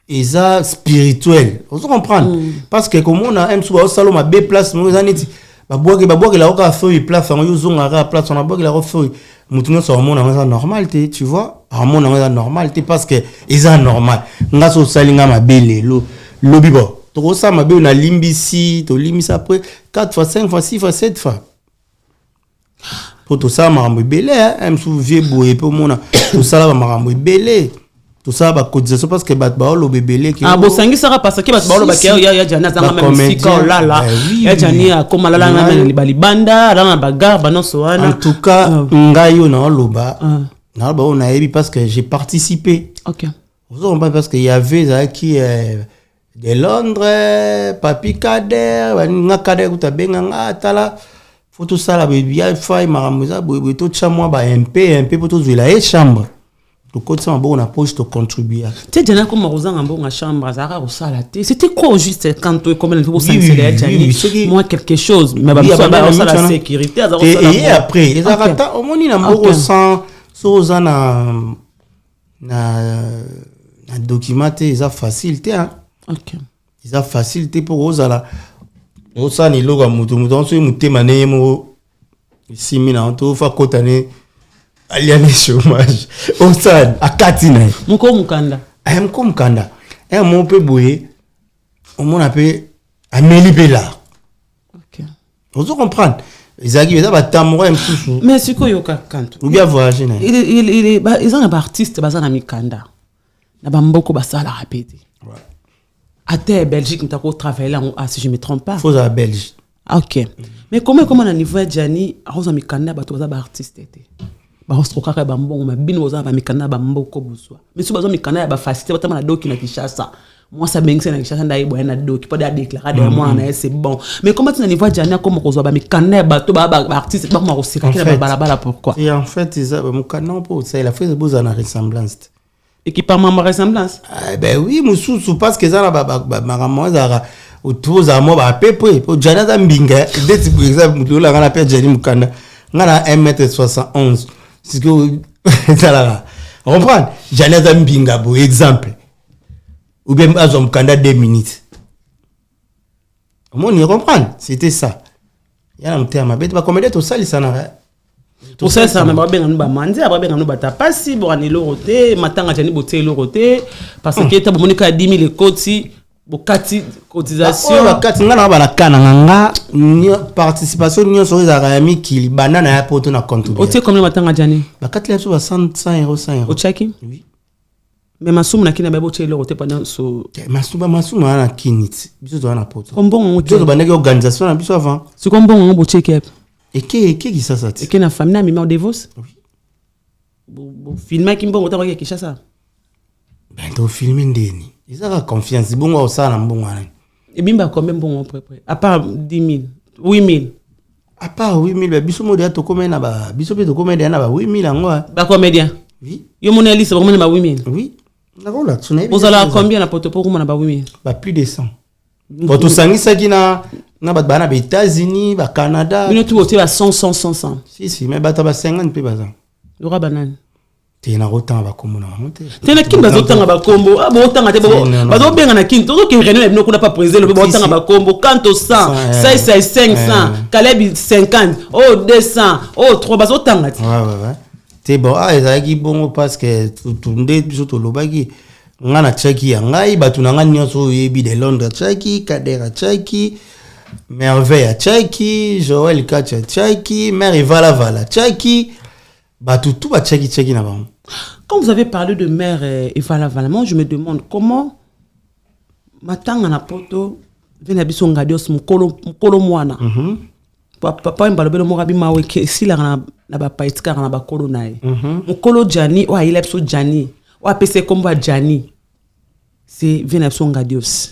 eza spirituel on se comprendre parce que comme on a un sou au salon ma b place nous aniti ba boke la oka feuille place on yo zonga ra place on a boke la feuille mutuno so mon na normalité tu vois mon na normalité parce que eza normal nga so salinga ma belelo lobibo to ça ma be na limbisi to limisa après 4 fois 5 fois 6 fois 7 fois pour tout ça ma belé un sou vieux boye pour mon tout ça la ma belé tout ça ba cotisation parce que bat ba lo bebele ki bo sangi sara parce que bat ba lo ba ke ya jana zanga même fika lala ya jani akoma lala na libali banda na bagarre ba non so wana en tout cas ngayo na loba na ba on a ebi parce que j'ai participé. OK vous on pas parce que il y avait ça qui de Londres papi Kader nga Kader utabenga nga tala faut tout ça la bebia fai maramuza bo to chamwa ba MP pour tout la chambre le côté ça bon on poche to contribuer tu sais jana comme rozanga bon chambre azara au salate c'était quoi juste quand tu comme le c'est moi quelque chose mais ba ça la sécurité azara et après ils arrêtent au moni na mboko sans soza na documenté ils a facilité hein. OK ils a facilité pour ozala osa ni loga mutu so mutema ne mo 6000 en tout fa kotane aliane chômage osa akati na mko mukanda mukanda mon pe boye au monde appelé Amélie Bella. OK. Vous comprendre. Ezaki eza batamora msusu. Mais siko yoka kanto. Ou bien voyager na. Ils ont un artiste bazana mikanda. Na bamboko basala rapide. Ouais. À terre Belgique m'tako travailler là si je me trompe pas. Faut à Belgique. OK. Mais comment na niveau Gianni aroza mikanda bato baza ba artiste été. Ba ostroka ba mbongo mabino baza ba mikanda ba mboko boswa. Mais so baza mikanda ya ba facilité batama na doki na Kinshasa. Moi ça bengse na Kinshasa ndai boya na doki pas déclarer de moi na c'est bon. Mais comment tu na niveau Gianni comme kozwa ba mikanda bato ba artiste ba mo osika kila ba balabala pourquoi? Et en fait ils ont mukanda pour ça il a fait beaux en ressemblance. Équipement ma ressemblance. Ah ben oui mususu parce que ça na ba makamwa za autour za mo ba pepe pour Gianni za mbinga dès pour exemple mutu la ngana pe Gianni mukanda ngana 1m71 c'est que ça là on comprend Gianni za mbinga pour exemple ou bien à son candidat 2 minutes. On y comprendre, c'était ça. Il y a un terme, mais tu vas commander tout ça, il s'en a. Tout ça, ça m'a bien nous mandi, après bien nous bata pas si bon ani loroté, matanga jani boté loroté parce que tu as monika 10 000 koti, bokati cotisation. Oh, kati ngana ba na kana nganga, ni participation ni so za rami ki banana ya poto na compte. O te combien matanga jani? Ba kati la so 100 euros 100 euros. O chaki? Oui. Mais masum na kina ba boté loroté pendant so masum na kinit. Biso to na poto. Combien on biso to banaki organisation na biso avant. C'est combien on boté kep? Et qui ça ça? Et qui na famille na mi ma devos? Oui. Bon filmer ki mbongo ta ba ki ça. Ben to filmer ndeni. Ils ont confiance bon au ça na mbongo ana. Et bimba combien bon près à part 10 000, 8 000. À part 8 000 biso mo de to combien na ba biso pe to combien na ba 8 000 ngo. Ba combien? Oui. Yo mon liste ba combien na ba 8 000? Oui. D'accord là, tu n'as vous allez combien na poto pour comment na ba 8 000? Ba plus de 100. Bon to sangisa kina na ba bana ba États-Unis, ba Canada. Bino tout au 100. Si mais ba ta ba 50 pe bazan. Yora banane. Te na rotan ba komona monter. Te na kin bazotanga ba kombo. Ah bo tanga te bo. Bazo benga na kin to ke réunion bino kuna pas président le bo tanga ba kombo quand au 100, ça c'est 500, Caleb 50, oh 200, oh 3 bazo tanga. Ouais. Te bon ah ezaki bon parce que tout ndé biso to lobaki ngana chaki ya ngai batu na ngani nyoso yebi de Londres chaki Kadera chaki Merveille chaki Joël Kacha chaki Mère Vala chaki batu tout ba chaki na bango. Quand vous avez parlé de Mère Vala, moi je me demande comment matanga na poto vena biso ngadios mukolo mwana. Papa mbalobelo morabi mawe ke sila na ba paitika na ba kolo nae. Mukolo Gianni wa ile episode Gianni wa pese komba Gianni. C'est vena biso ngadios.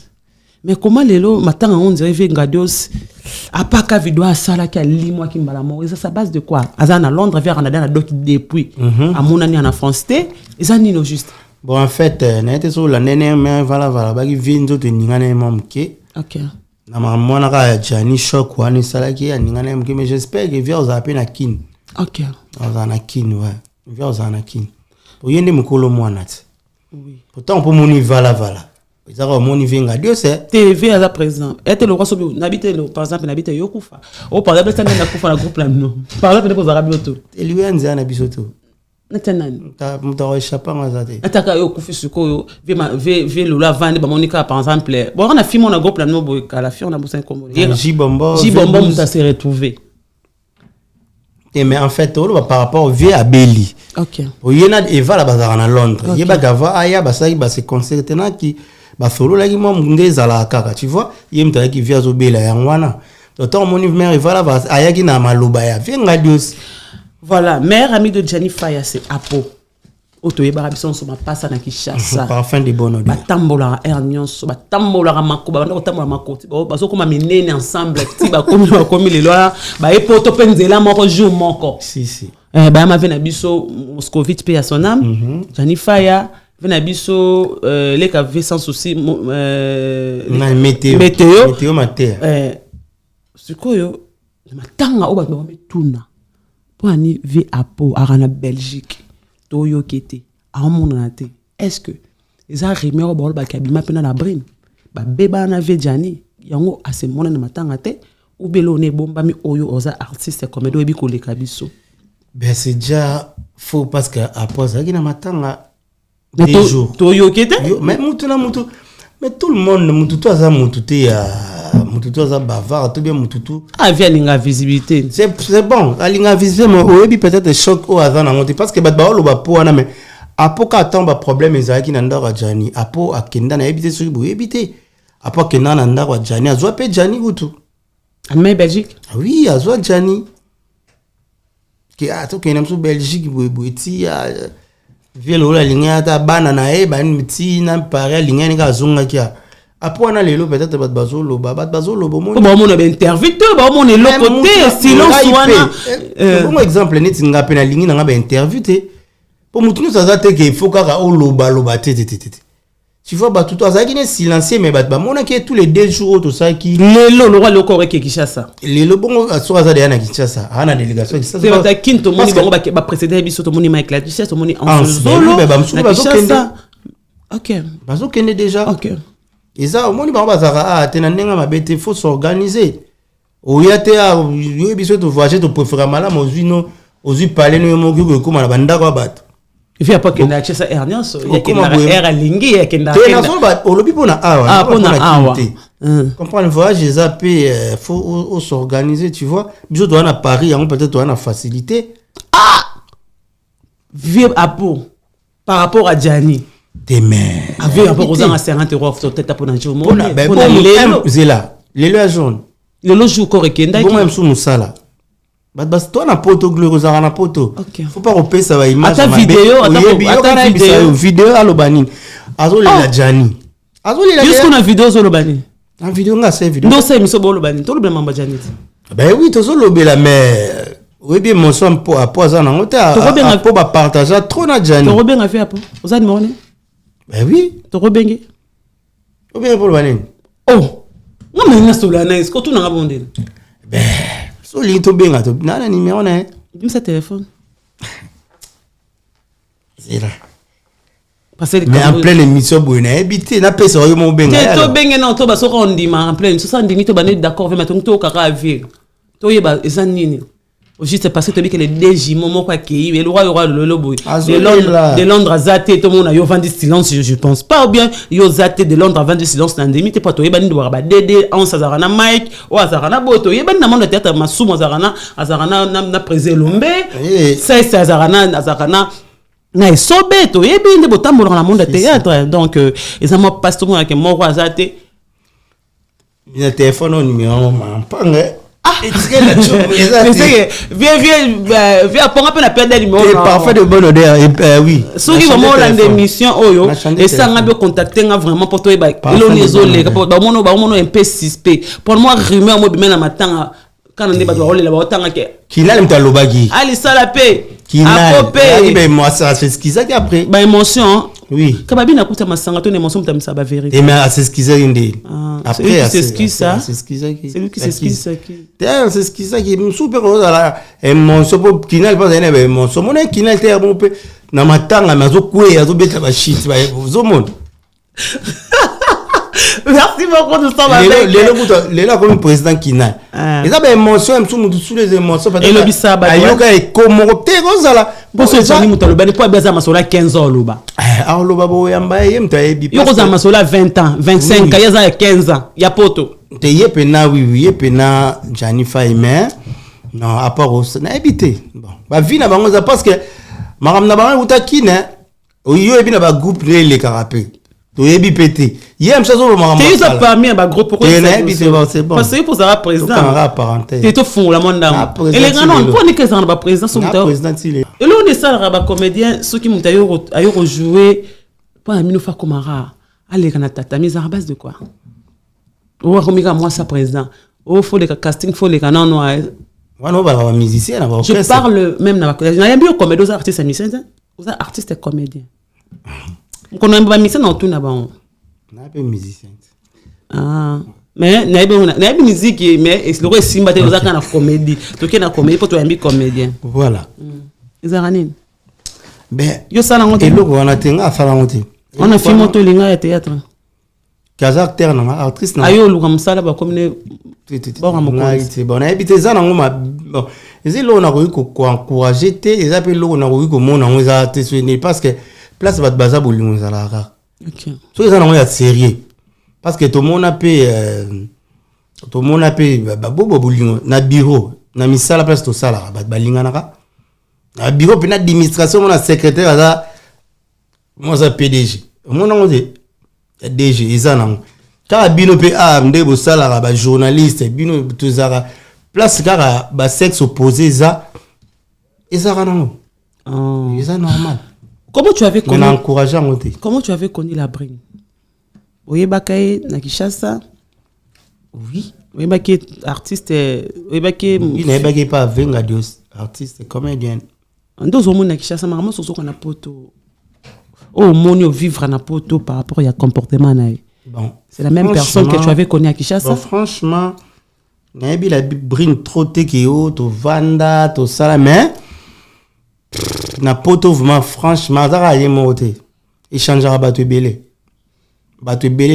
Mais comment lelo matanga on dirait vena ngadios apaka vidéo asala ki alimwa ki mbala mo ça base de quoi? Azana Londres vers Canada na doki depuis à mon année en France té ezani no juste. Bon en fait na été sur la nene mais voilà ba ki vinzo te ningane mamke. OK. Na mwana ka Gianni choc wani salaki ya ningane mamke mais j'espère que vient aux appels na kin. OK. Ozana kin ouais. Vient aux ana kin. Pour yende mukolo mwana te. Oui. Pourtant on peut moni vala. Ils ont moni venga Dieu c'est TV à la présent. Était le roi sobi n'habite par exemple n'habite yokufa. Oh par exemple ça na kufa na groupe là non. Par exemple pour arabi auto. Et lui anza na bisoto. Natanani. Ta muta échapper ngazate. Ataka yokufi suko ve le la vendre ba monika par exemple. Bon on a film on a groupe là non à la fin on a bossé comme. Jibombo muta s'est retrouvé. Et mais en fait par rapport au vieux Abeli. OK. O yena Eva la bazara na Londres. Yeba gava aya basaki ba se concerter na ki ba solo la ki mo ngeza la kaka tu vois yemta ki via zo bela ya ngwana. Autant mon mère Eva la ba aya ki na maloba ya venga Dios. Voilà, mère amie de Gianni Faya c'est Apo. Oto yeba rabison so ma passa na Kinshasa. Parfum de bonne odeur. Ba tambola hernions, ba tambola makoba, ba tambola makoti. Ba so koma menene ensemble, ti ba komi le loa, ba epoto penzela moko jour moko. Si. Ba ma vena biso Moscovitch pe à son âme. Gianni Faya vena biso les ka ve sans souci météo matin. Sikoyo matanga oba ba metuna. Po ani vi Apo arana Belgique. Toyo kete a mon te est-ce que les a remis au bol ba kabima pena la brine ba beba na ve Gianni yango a se mona na matanga te ou belo ne bomba mi oyo oza artiste comme do ebi ko le kabiso ben c'est déjà faux parce que après ça qui na matanga des jours toyo kete mais mutu Mais tout le monde, Mututu a bavard, tout bien Mututu. Ah, via l'inga visibilité. C'est bon, l'inga visibilité, mais au début peut-être choc au hasard dans monter parce que Badbao le bapo ana mais apo ka tomba problème ezaki na ndara Jani, apo akenda na ebité sur bu ebité. Apo akenda na ndara Jani, azwa pe Jani gutu. Mais Belgique. Ah oui, azwa Jani. Ki ato kena msu Belgique bu eti ya velo la ligne ta bana na e ba miti na pare ligne ni ka zunga kia. Après, on a les lots, peut-être, Bazolo, bon, on a interviewé, on est l'autre côté, silence, on a exemple, net, on a peine ligne, on a interviewé. Pour nous, ça a été qu'il faut qu'on a loba, tu vois, bah, tout ça, qui est silencieux, mais bah, on a tous les 2 jours, tout ça, qui. Les lots, le roi, le corps, qui est ça. Les lots, bon, soit ça, derrière, qui ça, à la délégation, qui ça. C'est votre quinto, mon niveau, bah, précédé, bisous, mon niveau, avec la duchesse, mon niveau, en solo, ok. Bazo, qui est déjà. Ok. Et ça, au moins, il va faut s'organiser. Au yate, il y a besoin de voyager, de préférer malade, aux yeux parler, nous, comme la bande d'Abat. Il n'y a pas que la chasse Ernias, il y a que la air à Lingui, il y a que la air. Au lobby, on a ah, on a comprendre le voyage, les AP, faut s'organiser, tu vois. Bisous, toi, à Paris, peut-être, toi, on facilité. Ah! Vieux à peau, par rapport à Gianni. Demain. Avec rapport aux gens à 50 euros, peut-être pour un jour. Pour la les jaune. Le lot joue correct. Bon, même sous Moussala. Bah, toi, na poto glorieux, na poto. Faut pas repérer ça va image. Attends vidéo à l'Obanine. Azoli la Gianni. Azoli la. Jusqu'on a vidéo sur l'Obanine. En vidéo, on a ces vidéos. Non, c'est monsieur l'Obanine. Tout le bien mamba Gianni. Ben oui, tout ça l'obé la mais. Oui bien mon son pour à poison en hauteur. Pour partager trop na Gianni. Tu bien a fait à peu. Vous avez demandé. Ben oui. Tu rebengue. Ou bien pour l'Obanine. Oh. Non mais na solana est-ce que tu n'as pas demandé. Ben soli to benga to na numéro na. Dis-moi sa téléphone. C'est là. Mais en pleine émission, vous n'avez habité, n'a pas essayé mon benga. Tu es benga non, tu vas se rendre en pleine. 70 tu vas être d'accord avec ma tonton Karavir. Tu es bah ezanini. Juste parce que tu dis que les DG moment quoi qui mais le roi le lobo de Londres à zaté tout le monde a yo vendu silence je pense pas ou bien yo zaté de Londres à vendu silence dans demi t'es pas toi bani doit ba dédé en sazarana Mike ou azarana boto yebani na monde théâtre masumo azarana na président Lombe c'est azarana na sobe to yebi ndé botambo dans la monde théâtre donc ils ont pas tout monde que mon roi zaté le téléphone au numéro m'empang. Ah, viens pour un peu la perte de numéro. Parfait de bonne odeur. Oui. Ceux qui vont la démission, et ça on a bien contacté vraiment pour toi. Ils les pour mon MP6P. Pour moi rumeur moi bien la matin quand on est pas droit là-bas autant que. Qui n'a pas le bagui. Allez ça la paix. Qui n'a pas. Moi ça c'est ce qu'ils a dit après. Bah émotion. Oui. Kababi na kuta masanga ton émotion t'as ça ba vérité. Et mais c'est ce qu'ils a dit. Après c'est ce qui ça. C'est ce qu'ils a dit. C'est lui qui c'est ce qui ça qui. C'est ce qu'ils a dit. Super rose là. Émotion pour qui n'a pas une émotion. Mon qui n'a été bon peu na matanga mazo kwe azo beta ba shit ba zo monde. Merci beaucoup de ça avec. Là comme président qui n'a. Et ça ben émotion sous les émotions. Et le bisa ba. Ayoka et comment te rose là. Pour ce qui nous le bani pour beza masola 15 ans loba. Ah loba bo yamba yem ta ebi. Yo ko za masola 20 ans, 25 ans, yaza 15 ans. Ya poto. Te yepena oui yepena Janifa Imer. Non, à part au na habité. Bon, ba vie na bango za parce que maram na bango utakine. Oyo ebi na ba groupe les carapé. To yebi pété. Yem ça zo maram. Tu as parmi un groupe pour c'est bon. Parce que pour ça président. Tu te fond la monde. Et les gars non, pour ni que ça na ba président son président il est. Et là on est ça la comédien ceux qui m'ont ayo jouer pour un minofa komara. Allez kana tata mise à base de quoi? Ou comme moi ça président. Oh faut les casting faut les non non. On va musicien là. Je parle même na ba. Il y a bien comédien aux artistes et musiciens. Aux artistes et comédiens. On a pas musicien dans tout là-bas. On a pas musicien. Ah. Mais na musique mais le reste simba te aux kana comédie. To ke na comédie pour toi un comédien. Voilà. Izarani. Ben yo sala ngote. Et le on a tenga sala ngote. On a fait moto linga ya théâtre. Kaza acteur na actrice na. Ayo lu comme ça là ba comme ne. Bon na habité ça na ngoma. Bon. Ezilo na ko encourager te, ezapé lo na ko mona ngeza te souvenir parce que place va baza bolingo za la. OK. So ça na ya sérieux. parce que tout le monde a bobo bolingo na bureau na misala place to sala balinga naka na bureau puis na administration na secrétaire ada moi ça PDG mon nom de DG izana ka bino pe nde bo sala ba journaliste bino tozara place kara ba sexe opposé za ezara nango c'est normal. Comment tu avais connu Comment tu avais connu la Bring? Oyebakaye na Kinshasa? Oui. Oyebakaye artiste, oyebakaye oui, n'ayebakaye pas venga Dios artiste comédien. Ndo zo mona Kinshasa marama soso kana poto. Oh monio vivre na poto par rapport à comportement na. Bon, c'est la même personne que tu avais connu à Kinshasa. Bon, franchement, n'ayebi la Bring trop tekeo to vanda to sala mais na poto vraiment franchement ça a yemoté échangera bato belé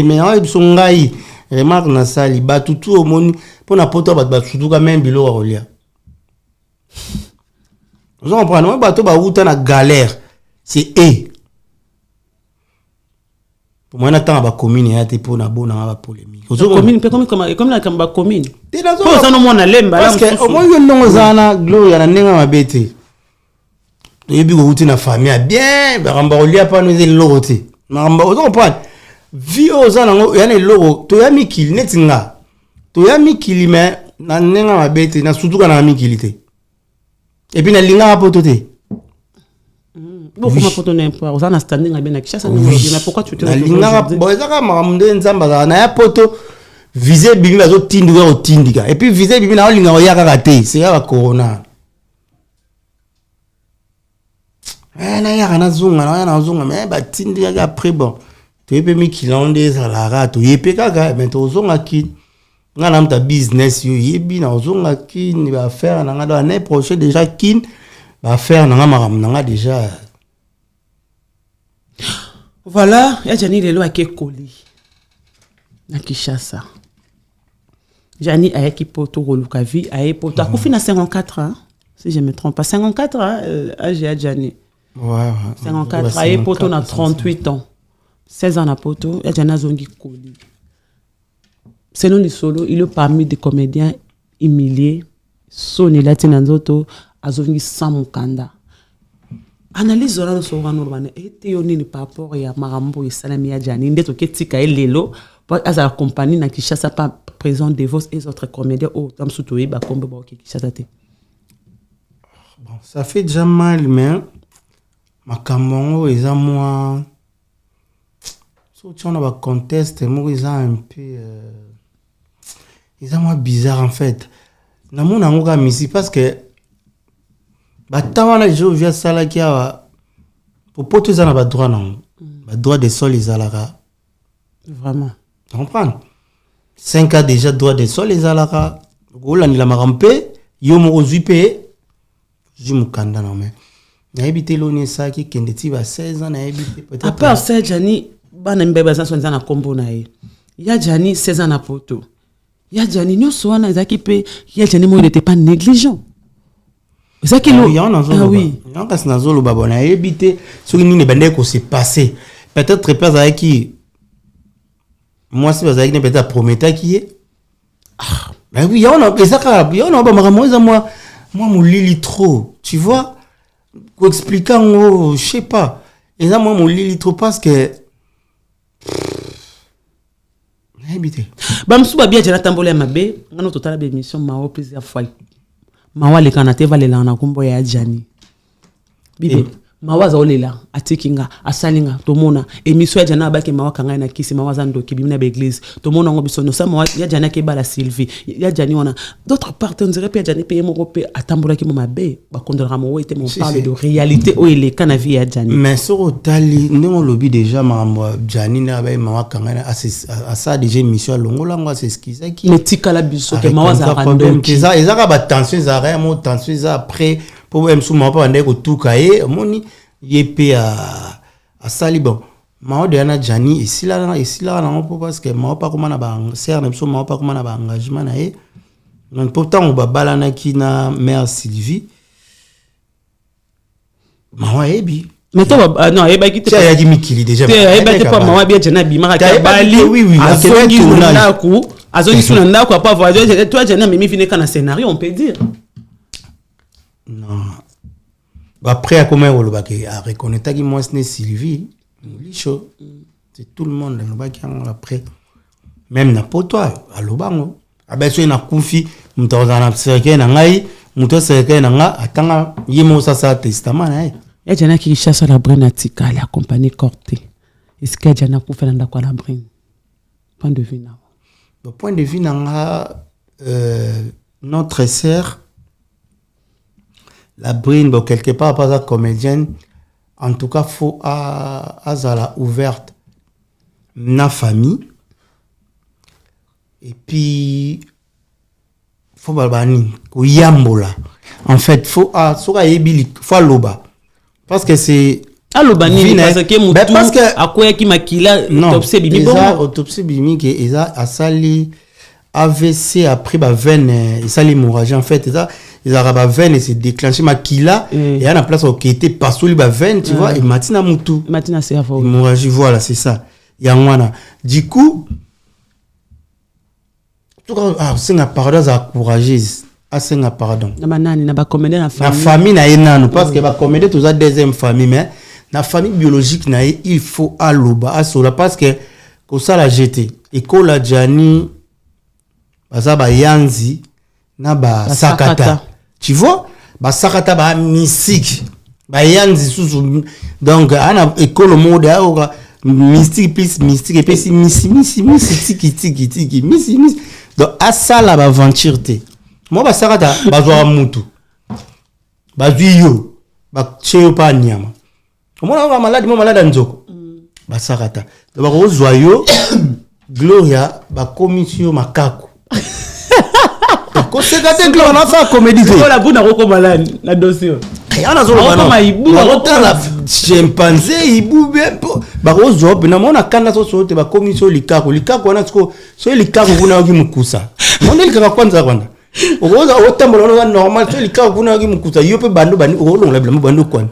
mais en songai remarque na sali bato tout au monde pour na poto bato surtout quand même bilo rolia vous comprenez bato ba uta na galère c'est pour moi na temps ba commune ya te pour na bona ba polémique commune comme la kamba commune pour ça no mona lemba parce que au moins yo ndongo zana gloria na nenga mabete yebi ko uti na famille bien baramba olia pa no logote maramba ozo comprendre vie ozana ngo yana logo to ya mikili netinga to ya mikili mais na nenga mabete na sutuka na mikili te et puis na linga poto te beaucoup ma poto n'importe ozana standing na bien na Kinshasa mais pourquoi tu te na linga bo ezaka maramde nzamba na ya poto viser bibi bazo tindika o tindika et puis viser bibi na linga o yaka raté c'est ya corona. Na ya na zunga mais batindi ya après bon tu peux mi kilonde ça la rato yepe kaka mais to zonga ki ngana mta business yo yebi na zonga ki ni ba faire na ngado année prochaine déjà kin ba faire na ngama na déjà voilà ya Jani lelo akekoli na Kinshasa Jani ayaki poto roluka vie aye poto akufi na 54 ans si je me trompe pas 54 ans âge ya Jani. Ouais, 54 aye poto na 38 ans 16 ans na poto ya Jana zongi koli c'est non solo il est parmi des comédiens humiliés soni latina nzoto azongi samukanda analyse orano so wana urbane ete yoni ni par rapport ya marambo ya salami ya Jani ndeto ketika elelo as la compagnie na Kinshasa pas présent de vos et autres comédiens au tam sutoyi ba kombe ba Kinshasa te. Bon, ça fait déjà mal mais makambo eza moi so tu on a conteste moi eza un peu eza moi bizarre en fait na mona ngoka misi parce que batawana jo via sala kia pour poto eza na ba droit non ba droit de sol ezalaka vraiment tu comprends 5 ans déjà droit de sol ezalaka golani la marampe yo mo ozupe jimukanda non mais na habité l'oni ça qui kendeti ba 16 ans na habité peut-être à part ça Jani bana mbeba za sonza na kombo na ye ya Jani 16 ans na poto ya Jani nyoso wana ezaki pe ya Jani mo il n'était pas négligent ezaki lo oui non parce na zolo baba na habité so ni ne bande ko s'est passé peut-être pas avec qui moi si vas avec ne peut-être promettre qui est mais oui on a ezaka on a ba maramoza moi mon lili trop tu vois pour expliquer je sais pas et là moi mon lili trop parce que habité bamsu babia jana tambola mabe ngano total émission mao plusieurs fois mawa le kanate valela na kombo ya Jani bibi mawaza olela atikinga asalinga tomona émission ya Jana ba ke mawa kanga na kisi mawaza ndoki bimina ba église tomona ngo bisono sa mawa ya Jana ke bala Sylvie ya Jani wana d'autres parties on dirait pe Jani pe mo pe atambola ki mo mabe ba kondora mo ete mon parle de réalité o ele kana vie ya Jani mais so tali ndongo lobi déjà mawa Jani na ba mawa kanga na asa déjà émission longola ngo c'est ce qui ça qui mais tikala biso ke mawaza random ezaka ba tension za rien mo tension za après pour même sous moi pas ndeko tukaye moni yepe à sali bon mao de ana Jani ici là na parce que mao pas comment na ba ser na biso mao pas comment na ba engagement na e donc pourtant on ba balana ki na mère Sylvie mao ebi Mais toi, non, il y a qui a qui mikili déjà. Il y a pas maman bien jana bimara ka bali. Oui, à Zongi Naku, à Zongi Naku pas voir. Toi jana mimi fini quand un scénario, on peut dire. Non. Après, comment on va reconnaître que moi c'est Sylvie, c'est tout le monde après. Même n'importe toi, à l'obango. Ben so na kufi, mutazana serikali na ngai, muto serikali na nga atanga yimo sasa testament na. Il y a des gens qui chassent la brune à Tika, la compagnie Corté. Est-ce qu'il y a des gens qui font la brune? Point de vue. Le point de vue, notre sœur, la brune, bon, quelque part, pas la comédienne, en tout cas, il faut à la ouverte na famille. Et puis, il faut balbani, yambola. En fait, il faut à loba. Parce que c'est alobani parce que mutu parce que akoya ki makila autopsie bimi bon autopsie bimi que eza asali AVC après ba veine esali hémorragie en fait eza ba veine et c'est déclenché makila et à la place au qui était pasoli ba veine tu vois et matina mutu matina cerveau hémorragie voilà c'est ça yangwana du coup tout cas c'est un pardon à courageuse asenga pardon na banani na ba comédien na famille na enano parce que ba comédien tous a deuxième famille mais na famille biologique na il faut aloba asola parce que ko ça la jeter école a jani baza ba yanzi na ba sakata tu vois ba sakata ba mystique ba yanzi sous donc ana école mode mystique plus mystique et puis mystique donc à ça la aventure te moi ba sakata bazwa mutu bazwiyo ba cheyo pa nyama omona ba malade mo malade nzoko ba sakata donc ba kozwa yo Gloria ba commission makako ko sekate Gloria na fa comédie la buna ko malade la dossier ana zo ba ibu la chimpanzé ibu bempo ba kozwa na mona kanda so te ba commission likako wana so likako kuna ki mukusa mona likako kwanza ogoza otambola normal so likako kuna ki mukusa yope bando bani olonga bla bando kwana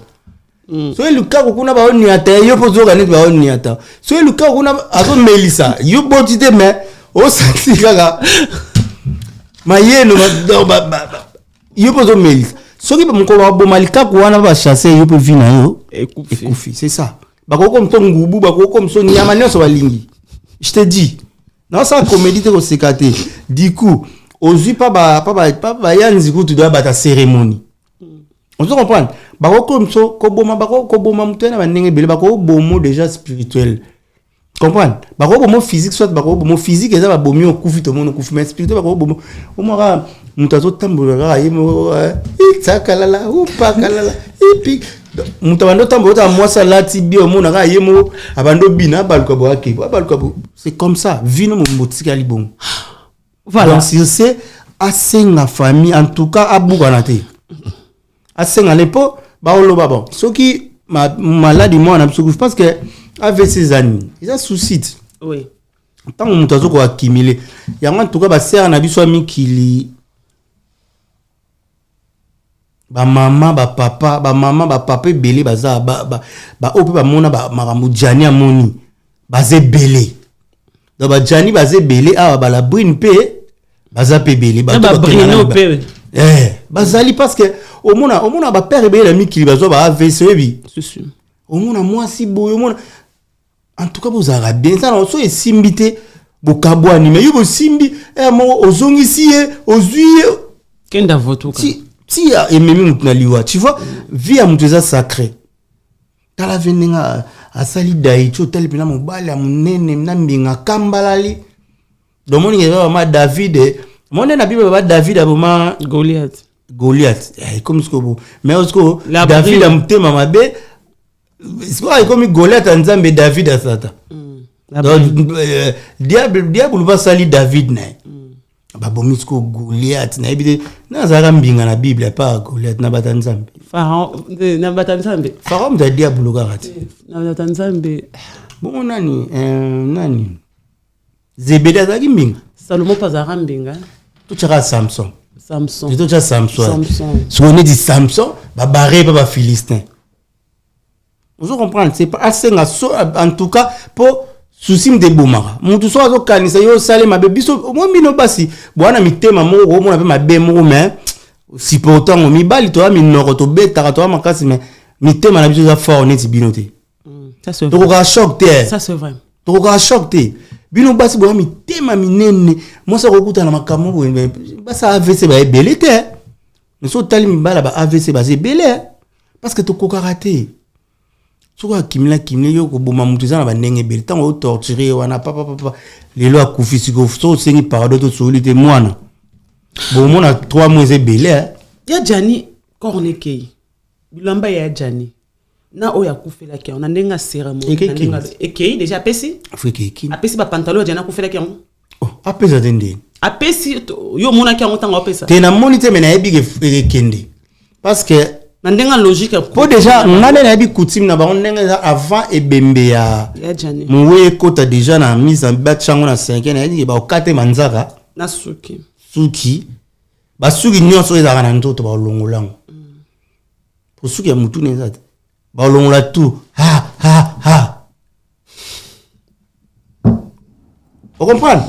so likako kuna ba oni ata yopo zo kaneti ba oni ata so likako kuna azo melisa yo botite me o satika mayeno ba yopo zo melisa so ki mko ba bo malikako wana ba chasser yopo vina yo ekufi c'est ça ba ko comme ton ngubu ba ko comme so nyama nyoso balingi je te dis non ça comédie te ko sekate du coup ozui pas yanzi kutu doit bata cérémonie on se comprend ba ko comme so ko boma mutena ba ndenge bele ba ko bomo déjà spirituel comprendre ba ko bomo physique soit ba ko bomo physique eza ba bomi okufi to mono okufi mais spirituel ba ko bomo omara mutazo tambola yimo itsakalala upakalala ipi mutabando tambola moi ça lati bio mona ka yimo abando bina baluka bo ake baluka bo c'est comme ça vino mo motika libongo. Voilà. Donc, si c'est assez la famille, en tout cas, à Bouganate. Assez à l'époque, bon. Ce qui m'a malade, moi, je pense que, avec ces années, il y a souci. Oui. Tant que nous avons accumulé, il y a en tout cas, c'est un avis soit mis qui maman, papa, belé, baza, ope, mona, maramou, Djani, amoni, bazé belé. Donc, Djani, bazé belé, la brune paix. Baza pebeli ba brino pe bazali parce que au mona ba père be la mi ki bazo ba AVC bi c'est sûr au mona moi si boyo mona en tout cas vous arabien ça so e simbité bo kabwani mais yo simbi mo ozongisi ozuye kenda voto si ya ememi mutna liwa tu vois vie à muteza sacré tala veninga asali dai cho tel pina mo bala munene na mbinga kambalali domoni ngeba ma David monde na bible ba David aboma Goliath comme ce que mais osko David amtema mabe c'est comme Goliath nzambe David asata diable ba sali David na ba bomisko Goliath na ebide na zaka mbinga na bible pas Goliath na batanzambe Pharaon mta diable garati na batanzambe bon nani Zebede azaki mbinga Salomon pazara mbinga tout chaka Samson tout chaka Samson Samson si on dit Samson ba barré pas ba philistin Vous comprenez, c'est pas assez en tout cas pour souci de bomara. Mon tout soit kanisa yo sale ma bébé so moi mino basi. Bwana mitema mo mo na ma be mo mais si pourtant on mi bali to mi noro to beta to makasi mais mitema na biso za fort net binoté. Ça c'est vrai. To choc te. Ça c'est vrai. To choc te. Bino basi bwana mitema minene. Moi ça rokuta na makamo bo basa AVC ba ebele te. Mais so tali mi bala ba AVC ba ebele parce que to kokaraté. Soka kimla yo ko boma mutu za na banenge bel tant o torturer wana papa lelo akufi siko so sengi pardon to solité mwana bon mona 3 mois e belé ya Jani kornekei bilamba ya Jani na o ya kufela ki on ndenga cérémonie ndenga ekei déjà pesi afrique ki apesi ba pantalon ya Jana kufela ki oh apesa dende apesi yo mona ki ngota ngopesa te na monite mena ebi ke kende parce que ndenga logique pour déjà ngane na bi coutume na ba ndenga avant e bembe ya Jani muwe kota déjà na mise en bat chango na 5 na di ba okate manzaka na suki ba suki nyonso ezaka na nzoto ba longolango pour suki ya mutu neza ba longola tout ha vous comprenez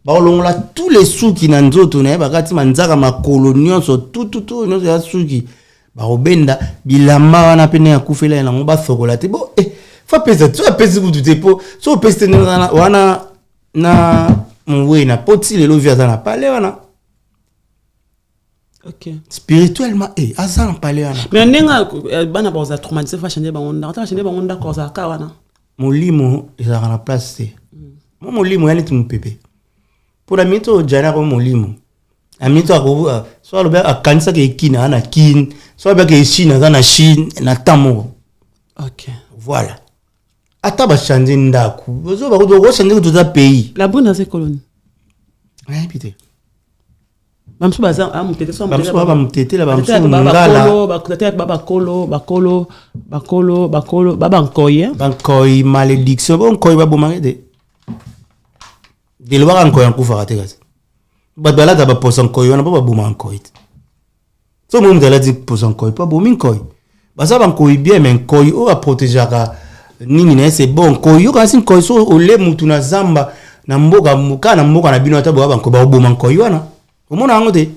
ba longola tous les suki na nzoto na ba kati manzaka makolo nyonso tout nyonso ya suki ba obenda bilamba wana pene ya kufela na ngoba sokola te bo fa pesa tu apesi kutu te po so pesa na wana na mwe na poti lelo via za na pale wana. OK. Spirituellement azan pale wana. Mais ndenga bana boza traumatisé fa changer bangonda. Ta changer bangonda koza ka wana. Molimo ezaka na place te. Molimo yani tu mpepe. Pour la mito jana ko molimo. Amito ako so lo ba kanisa ke kina na kin, so ba ke chine na chine na tamo. OK. Voilà. Ata ba changer ndaku. Bozo ba ko changer tout ça pays. La bonne c'est colonie. Pité. Mamsu baza amutete so amutete ba mutete la bamsu ngala bakutete bakolo baba nkoyi malédiction bon nkoyi ba bomare de lwa nkoyi nkufa katekasi ba bala da ba posa nkoyi wana ba boma nkoyi so mo mdala di posa nkoyi pa bomi nkoyi basa ba nkoyi bien mais nkoyi o a protéger nini na c'est bon nkoyi yo kasi nkoyi so ole mutu na zamba na mboka na bino ata ba nkoyi ba boma nkoyi wana omona yango te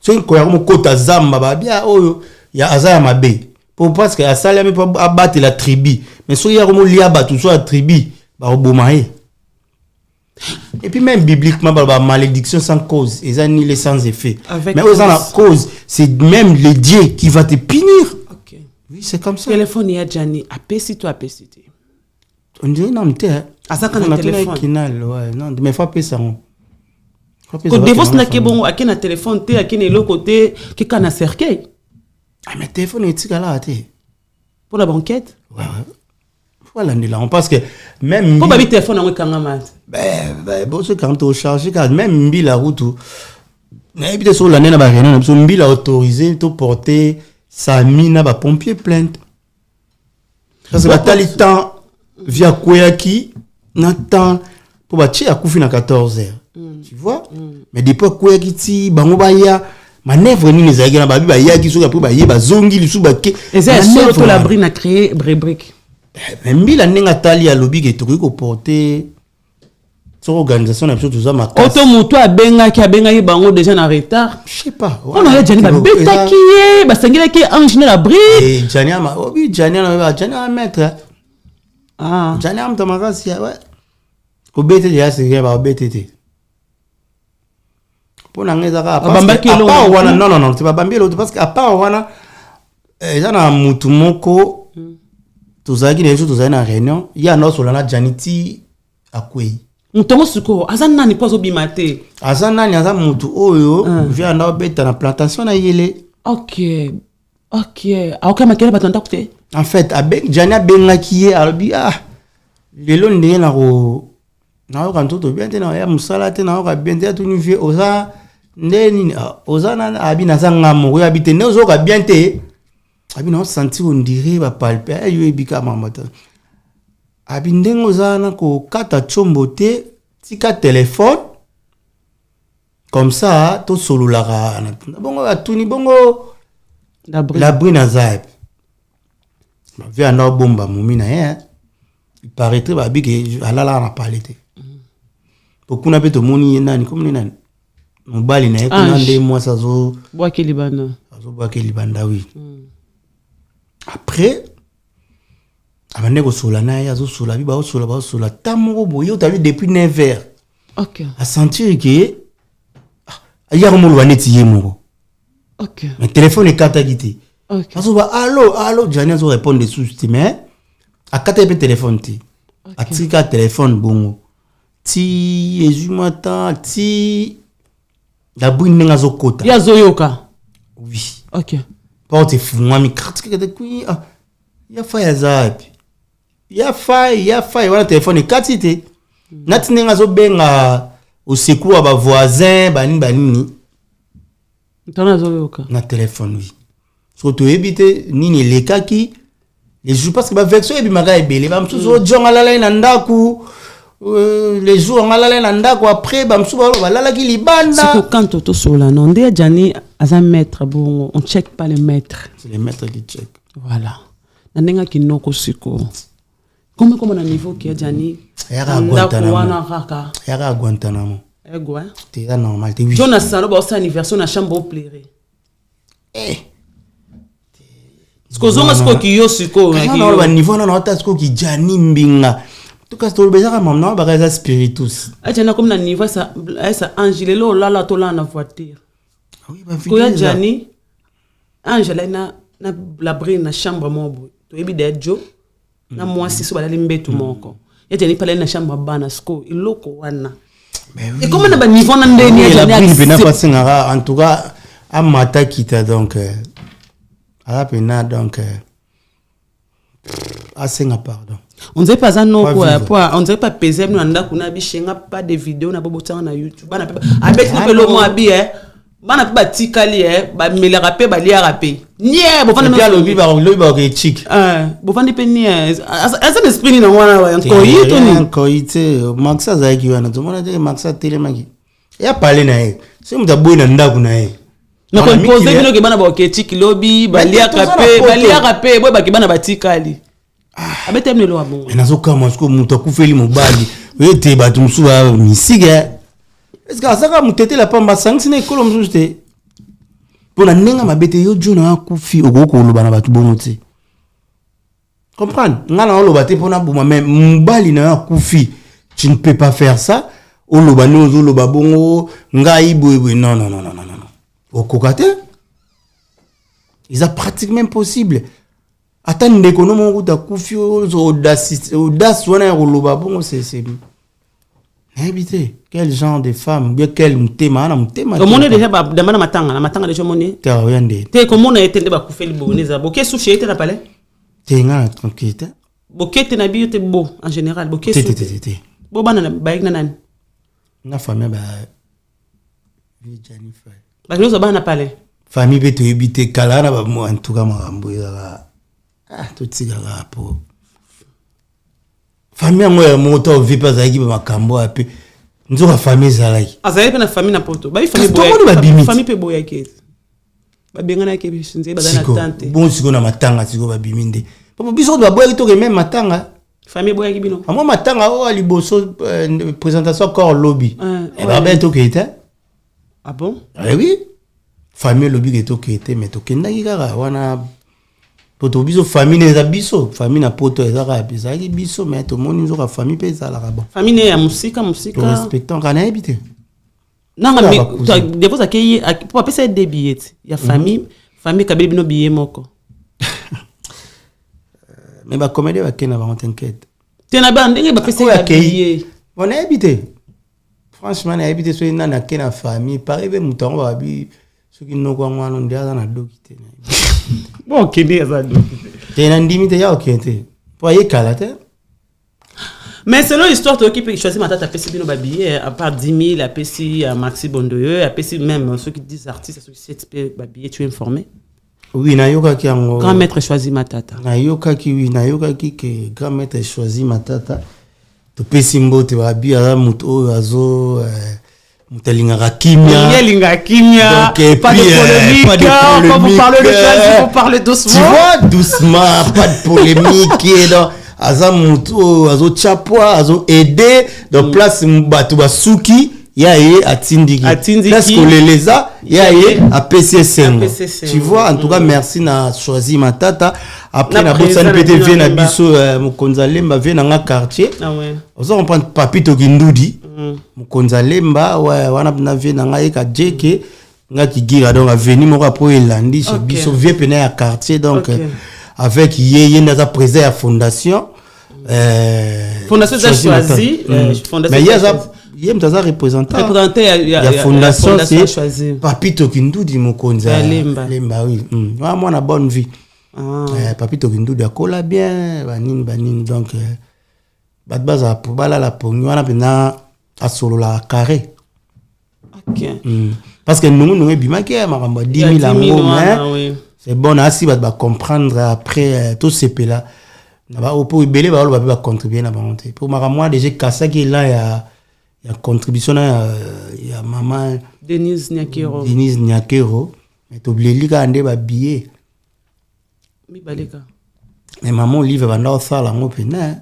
so nkoyi ya kota zamba ba bia oyo ya azaya mabe pour parce que asali ami pa abattre la tribu mais so ya komo lia batu so la tribu ba oboma e et puis même bibliquement ba malédiction sans cause et ni les sans effet mais aux la cause c'est même le Dieu qui va te punir. OK, oui c'est comme ça. Téléphone ya Jani apesi on dit non te asaka na téléphone kinal ouais non mais faut pas ça. Ko devos na ke bon akena téléphone te akena le côté ki kana cercueil. Ah mais téléphone est là te pour la banquette. Ouais voilà ni là on parce que même pour babi téléphone en kanga mat bon ce quand tu charger car même mbi la route mais peut sur l'année na ba rien so mbi la autorisé to porter sa mina ba pompier plainte parce que batali temps via Koyaki na temps pour ba chi akufi na 14h. Tu vois mais depuis Koyaki ti bango ba ya manœuvre ni les agents ba bi ba ya ki so après ba ye ba zongi lisu ba ke c'est to la brine a créé brebrique. Mais mbila nenga tali ya lobby ke toki ko porter sur organisation na tout ça ma auto moto abenga ki bango déjà en retard. Je sais pas. On a Jani ba beta ki ba sangela ki engineer la bride. Et Jani ma obi Jani na maître. Ah. Jani am tamakasi ouais. Ko bete ya se ba bete. Pour n'angeza ka pas wana non c'est pas bambi l'autre parce que à part wana ezana mutu moko tozaki na yesu tozali na réunion ya no solana janiti akwei mutongo suko azan nani pozo bimate azan nani azan mutu oyo via na beta na plantation na yele. OK aoka makela batanda kute en fait avec jania bengaki ye alobi lelo ndenge na ko na ko ntoto bien te na ya musala te na ko bien te tu ni vie oza ndeni oza na abi na sanga mo ya bite ne ozo ka bien te abi na senti on dirait ba palper yo ebika mamata abi ndengo zana ko kata chombo te tika téléphone comme ça to solo la bongo atuni bongo la brina zaip Vu un bomba moumina, il paraîtrait que Alala n'a pas été. Pour qu'on appelle tout le monde, il comme nani. Mon bal il est moi ça zo. Bois qui libana. Ça bois qui libanda oui. Après, avant de sola na ya zo sola bi ba sola tamoko boyo t'as vu depuis 9h. OK. À sentir que il y a un moment où on est yémo. OK. Le téléphone est catagité. OK. Azo ba allô, Jani zo répondre des sous mais à katape téléphone ti. A tika téléphone bongo. Ti ezumata ti la bouine nga zo kota. Ya zoyoka. Oui. OK. Porte fumwa mi kritika de kui ya fa zapi. Ya fa wana téléphone est catité. Nati nga zo benga au secours ba voisin banini. Ntana zoyoka. Na téléphone oui. Surtout éviter nini lekaki les jours parce que ba vexo ebi maga ebele ba msuzo jonga lala na ndaku les jours ngala na ndaku après ba msuzo ba lala ki libanda. C'est quand toto sola non ndé Jani aza maître bon on check pas les maîtres. C'est les maîtres qui check. Voilà. Na ndenga kinoko siko. Comment na niveau qui Jani? Yara Guantanamo. Ego hein. C'est normal t'es oui. Jonas salo ba sa anniversaire na chambre au plaire. Skozonga sko ki yo siko non ba niveau na ota sko ki Jani mbinga. En tout cas to bezaka mamna ba ka spiritus. Ajana comme na niveau ça Angela lo la to la na voiture. Oui ba ko ya Jani Angela na la brine na chambre mobo. To ebi de jo na mwasi so balali mbetu moko. Ya Jani pale na chambre bana sko iloko wana. Et comment na ba niveau na ndeni ya Jani en tout cas à mata kita donc à pena donc asenga pardon on dirait pas ça non quoi on dirait pas peser nous anda kuna bishenga pas de vidéo na bobotanga na YouTube bana pe avec no pelo mo abi bana pe batikali ba mela rapé ba lia rapé nie bo fanda no lobi ba ke chic bo fanda pe nie asa l'esprit ni na wana wa koyito ni koyite maxa za ki wana to mona de maxa telemaki ya pale na ye c'est muta boy na ndaku na ye na ko poser bino ke bana ba ke chic lobi ba lia rapé bo ba ke bana batikali abete mnelo wa bongo nazoka mosiko muto kufeli mobali ete batu musuba misige est-ce que ça ka mutete la pamba sanksi na ekolo muzute pona nenga mabete yo jona kufi ogoko loba na batu bongo ti comprendre ngana loba te pona buma mais mobali na kufi tu ne peux pas faire ça o loba no zo loba bongo ngai boye non okokate ils a pratiquement impossible. Attends, l'économie où t'as confié audace, on a un rouleau bon, c'est habité. Quel genre de femme, bien quel thème, comment on est déjà demande matanga déjà monnaie. T'as rien dit. T'es comment on a été débat pour faire le bonnet, boké souché était na palais. T'es un tranquille. Boké t'es nabi t'es beau en général, boké. T'es. Bo banana baik nanan. Na famille ba Jennifer. Ba nous ba na palais. Famille beto habité kalana ba mo en tout cas marambo tout ça là pour famille moi moto vit pas avec ma kambo a peu nous la famille ça là azali pe na famille na poto ba famille pe boya ke ba benga na ke bisinze ba na tante bon siko na matanga siko ba biminde papa biso ba boya to même matanga famille boya bino moi matanga o aliboso présentation corps lobby et ba ben to kete ah bon oui famille lobby ke to kete mais to kenda kaka wana poto biso famille na biso famille na poto ezaka biso biso mais to moni nzoka famille pe za la bon famille ya musika respectant kana habité nanga des fois akei pour apesa des billets ya famille kabeli bino billet moko mais ba comédie ba kena ba t'inquiète tena ba ndenge ba pesa billet on a habité franchement na habité so ina na kena famille paribe mutongo ba bi so ki no kwa ngwana ndia na dokite bon kene ya zado tena ndimite ya okente pour y kalate mais selon l'histoire tu qui choisir ma tata pesi bino ba billet à part 10 000 à pesi à Maxi Bondoye à pesi même ceux qui disent artistes ceux qui s'expert ba billet tu es informé oui na yoka ki ngo grand maître choisi ma tata na yoka ki que grand maître choisi ma tata to pesi mbote ba bi ala muto azo Mutalinga kimia. Donc, pas de polémique. Quand vous parlez de choisi, vous parlez doucement. Tu vois, doucement, pas de polémique. Aza mutu, azo chapwa, azo aider. Donc, place mbatu basuki, yaye atindigi. Place koleleza, yaye a PCSM. Tu vois, en tout cas, merci na choisi matata. Après, na bossa npete vie na biso, mukonzalemba vie na nga quartier. Ah ouais. Ozo on prend Papito Kindudi. Mukonzalemba, ouais, wana na vie na nga eka jeke. Nga kigira, donc, a venu moko apo elandi, chez biso vie pena ya quartier, donc, avec yeye naza président ya fondation. Fondation a choisi. Mais il y a un représentant. Il y a fondation, c'est Papito Kindudi Mokonza. Lemba, oui. Moi, on a bonne vie. Papito Kindudi a colla bien, banin, donc, Badbaza, pour bala la pogno, on a bien à solo la carré. Ok. Parce que nous, nous, bimaki, ma 10 000 amours, c'est bon, ainsi, va comprendre après tout ce pays là. Pour ibele va contribuer na bonté. Pour moi déjà kassa qui là il y a contribution il y a maman Denise Nyakero. Mais t'oublies li ka ande ba billet. Mi baleka. Mais maman livre va ndao sala ngo pena.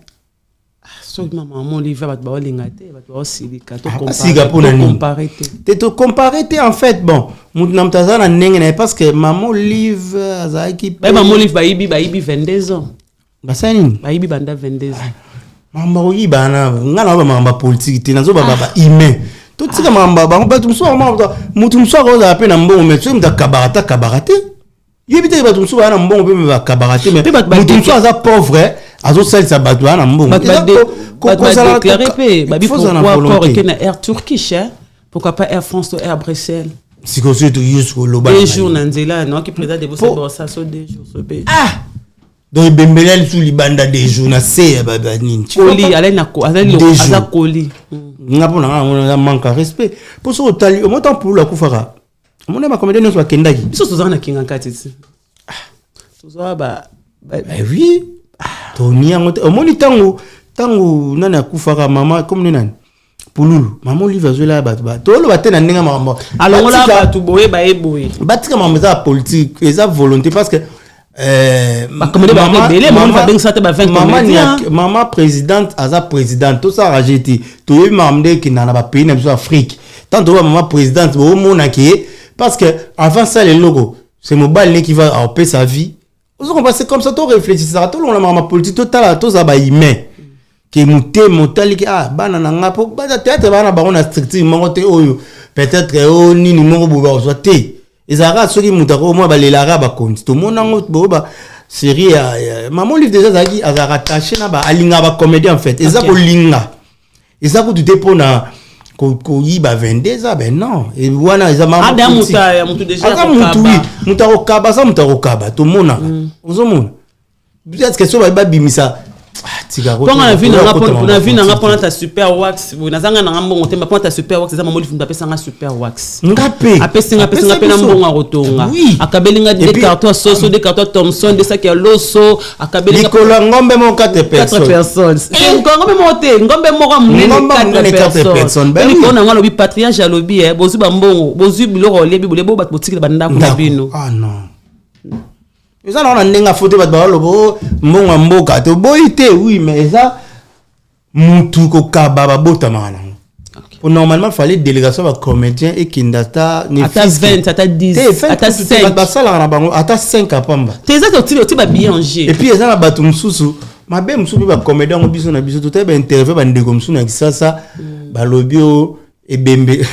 So maman livre va ba lingate, va ba silika to comparer. To comparer en fait bon, mutna mtaza na ndenge parce que maman livre azaki. Maman livre ba ibi 22 ans. Basani baibi banda 22 ans mamba oyi bana ngana ba mamba politique te nazo ba humain tout tika mamba ba mutu mso ko za pe na mbongo mais tu mta kabarate yebite ba tumso ba na mbongo pe ba kabarate mais mutu mso aza pauvre azo salisa batu na mbongo ko ça déclarer pe babi pourquoi que na Air Turkish pourquoi pas Air France ou Air Bruxelles si ko c'est jusqu'au loba des jours nanzela non qui présente de vos ça so des jours so be donc bembelel sous libanda des jours na c'est baba nini koli alena ko aza koli ngapona on manque respect pour ce tali au montant pour la kufara on a ma comédien soit kendaki biso tozana kinga katiti tozoa ba oui tonia au moni tango nana kufara mama comme nani Pululu maman livre zo la ba to lo batena ninga mama alors là ba tu boye ba eboye batika mama za politique eza volonté parce que maman présidente aza présidente tout ça rajeti to y mamde qui na ba pays na Afrique tant to maman présidente bo mona ki parce que avant ça les logos c'est mobile qui va payer sa vie on va c'est comme ça to réfléchir ça tout le maman politique total to za ba humain qui muté motali ki bana na ngapo ba tête bana ba on a strictement te oyo peut-être o nini mo bo ba so te ezara soki mutako moi balela ba konti to monango boba série maman livre déjà zaki azara attaché na ba alinga ba comédien en fait ezako linga ezako tu dépona ko yiba 22 ans ben non et wana ezama mutu déjà mutako kaba ça mutako kaba to mona ozomona peut-être que so ba bimisa Quand on a vu ta super wax, vous n'avez pas bon thème ta super wax, ça maman lui fait ça super wax. Ngapé. Apesi na bon rotonga. Akabelinga des cartons soso, des cartons Thomson, de ça qui a l'osso, akabelinga Nicolas ngombe mo 4 personnes. 4 personnes. Ngombe monté, ngombe mo ramene 4 personnes. Ben on a lobi patriarche à lobi bozu bambongo, bozu biloko lebi bolebo bat boutique banda ko bino. Ah non. Ça on a ndenga photo ba lobo mbongo mboka to boité oui mais ça mutu ko kaba bota mana. Normalement fallait délégation ba comédien et kindata ne ata 20 ata 10 ata 5 ba sala na bango ata 5 apamba. Teza to ba bien angé. Et puis ça na batu msusu mabe msusu ba comédien ngo biso na biso to te ba interview ba ndeko msusu na kisasa ba lobio e bembe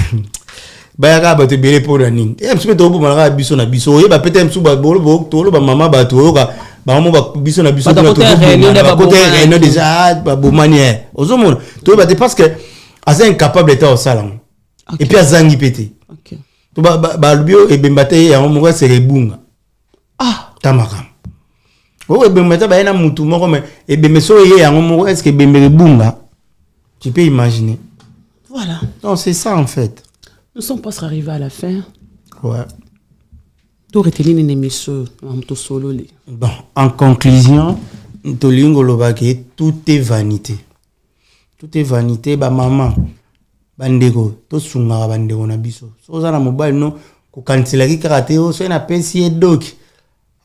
bayaka bato belé pour la nini et msupe to bo malaka biso na biso yeba peut-être msusu ba bolo to lo ba mama bato yoka ba mama ba biso na biso to ba côté réunion déjà ba bomanière ozomona to ba parce que asa incapable d'état au salon et puis azangi pété OK to ba lobio e bembate ya mo c'est rebunga tamaka o e bembate ba na mutu moko mais e bembeso ye ya mo est-ce que bembe rebunga tu peux imaginer voilà non c'est ça en fait. Nous sommes pas arrivés à la fin. Ouais. Tout retenir une émission en solo. Bon, en conclusion, tout est vanité. Tout est vanité. Bah maman, bandeko to sunga bandeko na biso so za na mobile no ko kansela ki karate o so na pesi e doki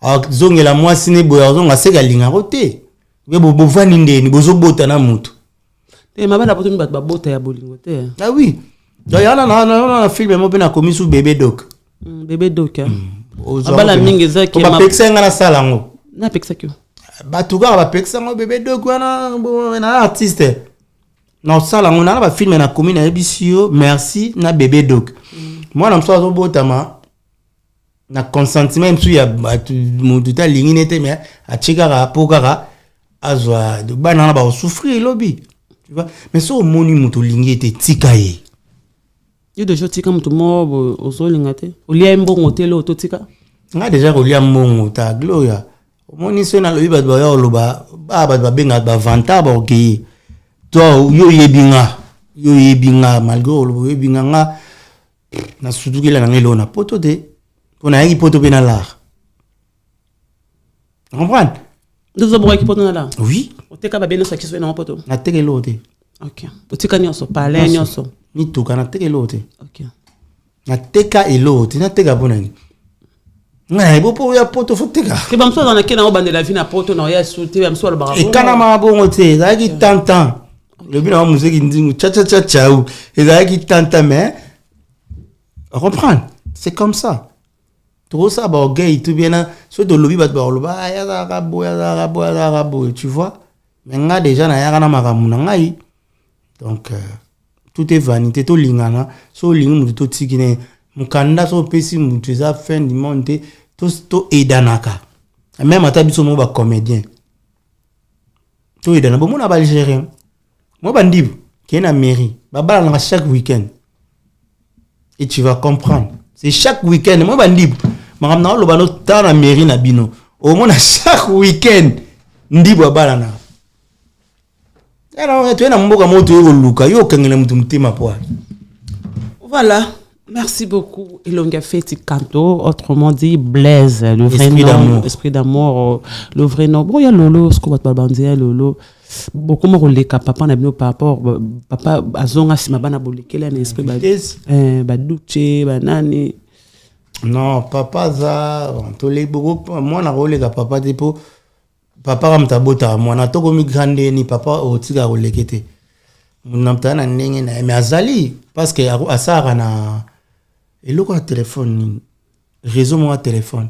a zongela mwasi ne boya zonga seka linga rote be bo vani ndeni bozo bota na mutu te mabala poto mi bat ba bota ya bolingo te ah oui yana na film mo bena komi su bébé doc bébé doc abala mingi zaki ma peksa ngana sala ngo na peksa kyo batuka ba peksa ngo bébé doc na artiste na sala ngo na ba film na komi na ebisio merci na bébé doc moi na mso botama na consentiment msu ya mutu ta lingi nete mais a chikara pokara azwa de bana na ba souffrir lobby tu vois mais so moni mutu lingi ete tikaye yo déjà tika mutu mo ozolinga te olia mbongo te lo to tika nga déjà olia mbongo ta gloria moni so na lobi ba yo loba ba benga ba vanta ba okay to yo yebinga malgré lo yebinga nga na sudukila na ngelo na poto de on a une poto penala comprendre nous avons une poto penala oui o te ka ba beno sa kiso na poto na tekelo te OK o tika nyoso pale nyoso ni to kana tekelo te OK na teka elo te na teka bonani na ibo po ya poto fo teka ke ba mso na kena o bande la vie na poto na ya souté ba mso le barabo e kana ma bongo te za ki tantan le bina wa musiki ndingu cha ou et za ki tantan mais reprendre c'est comme ça tout ça ba gay tout bien so de lobi ba loba ya za rabo tu vois mais nga déjà na ya kana makamu na ngai donc tout est vanité to lingana so lingi mutu to tikine mukanda so pesi mutu za fin du monde to edanaka même ata biso mo ba comédien to edana bo mona ba algérien mo bandibu qui est na mairie ba bala chaque week-end et tu vas comprendre c'est chaque week-end mo bandibu makamna lo bano ta na mairie na bino au moins chaque week-end ndibu bala na alors tu es na mboka moto yo luka yo kangela mutu mtima poa. Voilà, merci beaucoup Elonga Feti Kanto, autrement dit Blaise, le vrai Esprit nom, d'amour. Esprit d'amour, le vrai nom. Bon, il y a Lolo, ce qu'on va te dire, Lolo. Beaucoup de relais papa na bino par rapport papa azonga si mabana bolekela na esprit ba duche ba nani. Non, papa za to le beaucoup moi na role ka papa depo papa kam tabota moi na to komi grande ni papa o tika rolekete. Munamta na ndenge na mais azali parce que asara na eloko na téléphone réseau mo téléphone.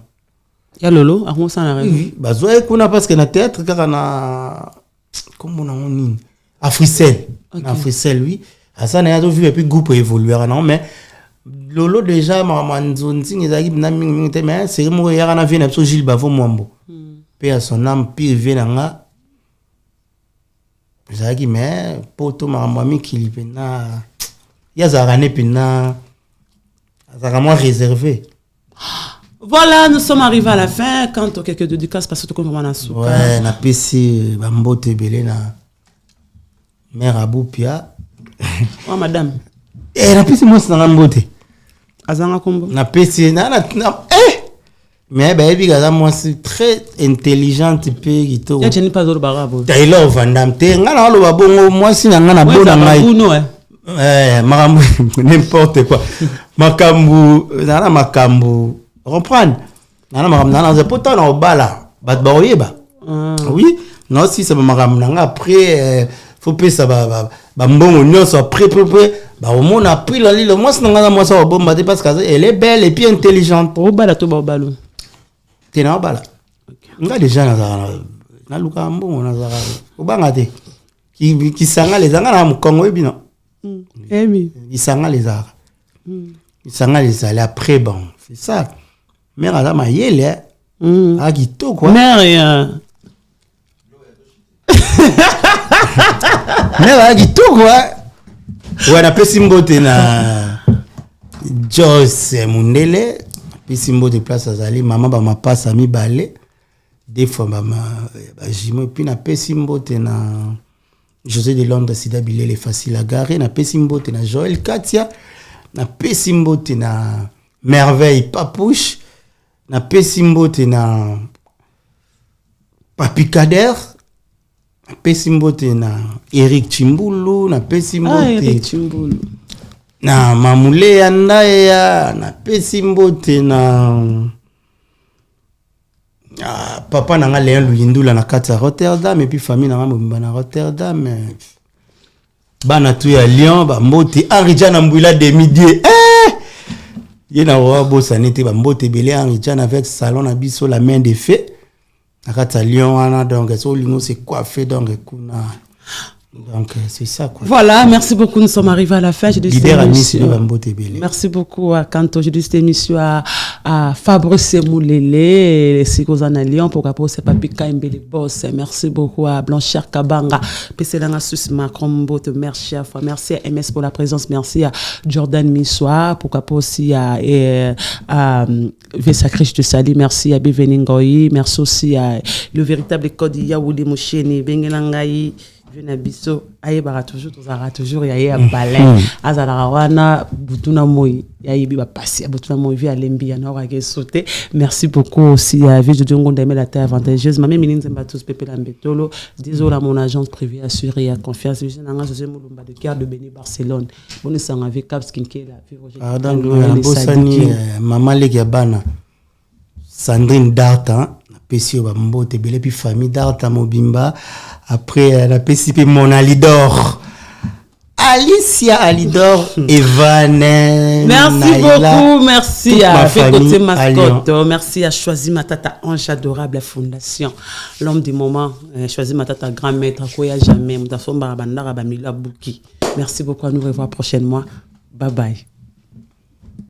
Ya Lolo, a ça na réseau. Oui, bazoe kuna parce que na théâtre kaka na comment on dit Africell. Okay. Africell oui. Asa na yazo vu et puis groupe évoluer non mais Lolo déjà mamanzo ntingi zaki na mingi te mais c'est mo ya na vie na so Gilles Bavo Mwambo. Pe à son âme pire vie na nga. Zaki mais poto mamami kilipe na ya zarane pina azaka moi réservé. Voilà, nous sommes arrivés à la fin. Quand tu as quelques dédicaces, parce que tu comprends la soupe. Ouais, na PC, bambote belé na mère Aboupia. Oh, madame. Eh, na PC moi c'est na mbote. Azanga Kombo. Na PC, mais baby gaza moi c'est très intelligente pe gito. Ya jeni pas barabo. Taylor Vandam te ngana lo babongo moi si na ngana bona ngai. Makambu n'importe quoi. Makambu na makambu. Reprendre nana makamna na pourtant na obala bat ba oyeba oui non si ça makamna après faut payer ça ba mbongo nyonso après ba omona après la lile moi sinanga moi ça bomba parce qu'elle est belle et puis intelligente obala to ba obalo tena obala nga déjà na luka mbongo na zara obanga te ki sanga les anga na mkongo ebino oui ki sanga les ara ki sanga les aller après bon c'est ça mère a ma yele a gito quoi mère mère a gito quoi ouais na pesimbote na Joyce Mundele pesimbote place azali maman ba ma passe ami balé des fois ba jimo puis na pesimbote na José de Londres Sida Bilele facile à garer na pesimbote na Joël Katia na pesimbote na Merveille Papouche na pesimbote na Papi Kader na pesimbote na Eric Chimbulu na pesimbote Eric Chimbulu na mamule ya ndaya na pesi mbote na papa nanga Léon Luyindula na kati ya Rotterdam et puis famille nanga mobimba na Rotterdam bana tu ya Lyon ba mbote Henri Jan Mbouila demi-die yena wa bossa nete ba mbote belé Henri Jan avec salon na biso la main de fée na kati ya Lyon wana donc so lingo c'est coiffé donc kuna. Donc c'est ça quoi. Voilà, merci beaucoup, nous sommes arrivés à la fin. Merci beaucoup à Kanto, j'ai dit cette émission à Fabrice Moulele, Sigozana Lyon, pour rapport à Papi Kaimbele Boss. Merci beaucoup à Blanchard Kabanga, Pesselanga Susma Krombo, merci à MS pour la présence, merci à Jordan Missoua, pour rapport aussi à Vessakrish de Sali, merci à Beveningoyi, merci aussi à le véritable code Yaouli Moucheni, Bengelangayi. Nabiso ayebara toujours yaye ya balai azala wana butuna moi yaye biba passer butuna moi via lembi ya nora ke sauter. Merci beaucoup aussi à Ville de Djongo d'aimer la terre avantageuse mame mininze mbatos pepe la mbetolo désolé à mon agence privée assurée à confiance je nanga José Mulumba de cœur de Béni Barcelone bonne sang avec Cap Skincare la vivre donc bosani maman legabana Sandrine Dartan Pesio Bambote belé puis famille Dartan Mobimba. Après la PCP mon Alidor Alicia Alidor Evan merci Naïla, beaucoup merci à Fécoté Mascotte merci à Choisi Matata Ange adorable la fondation l'homme du moment Choisi Matata grand maître Koya jamais Mutafomba Bandara Bamila Bouki merci beaucoup à nous revoir prochainement bye bye.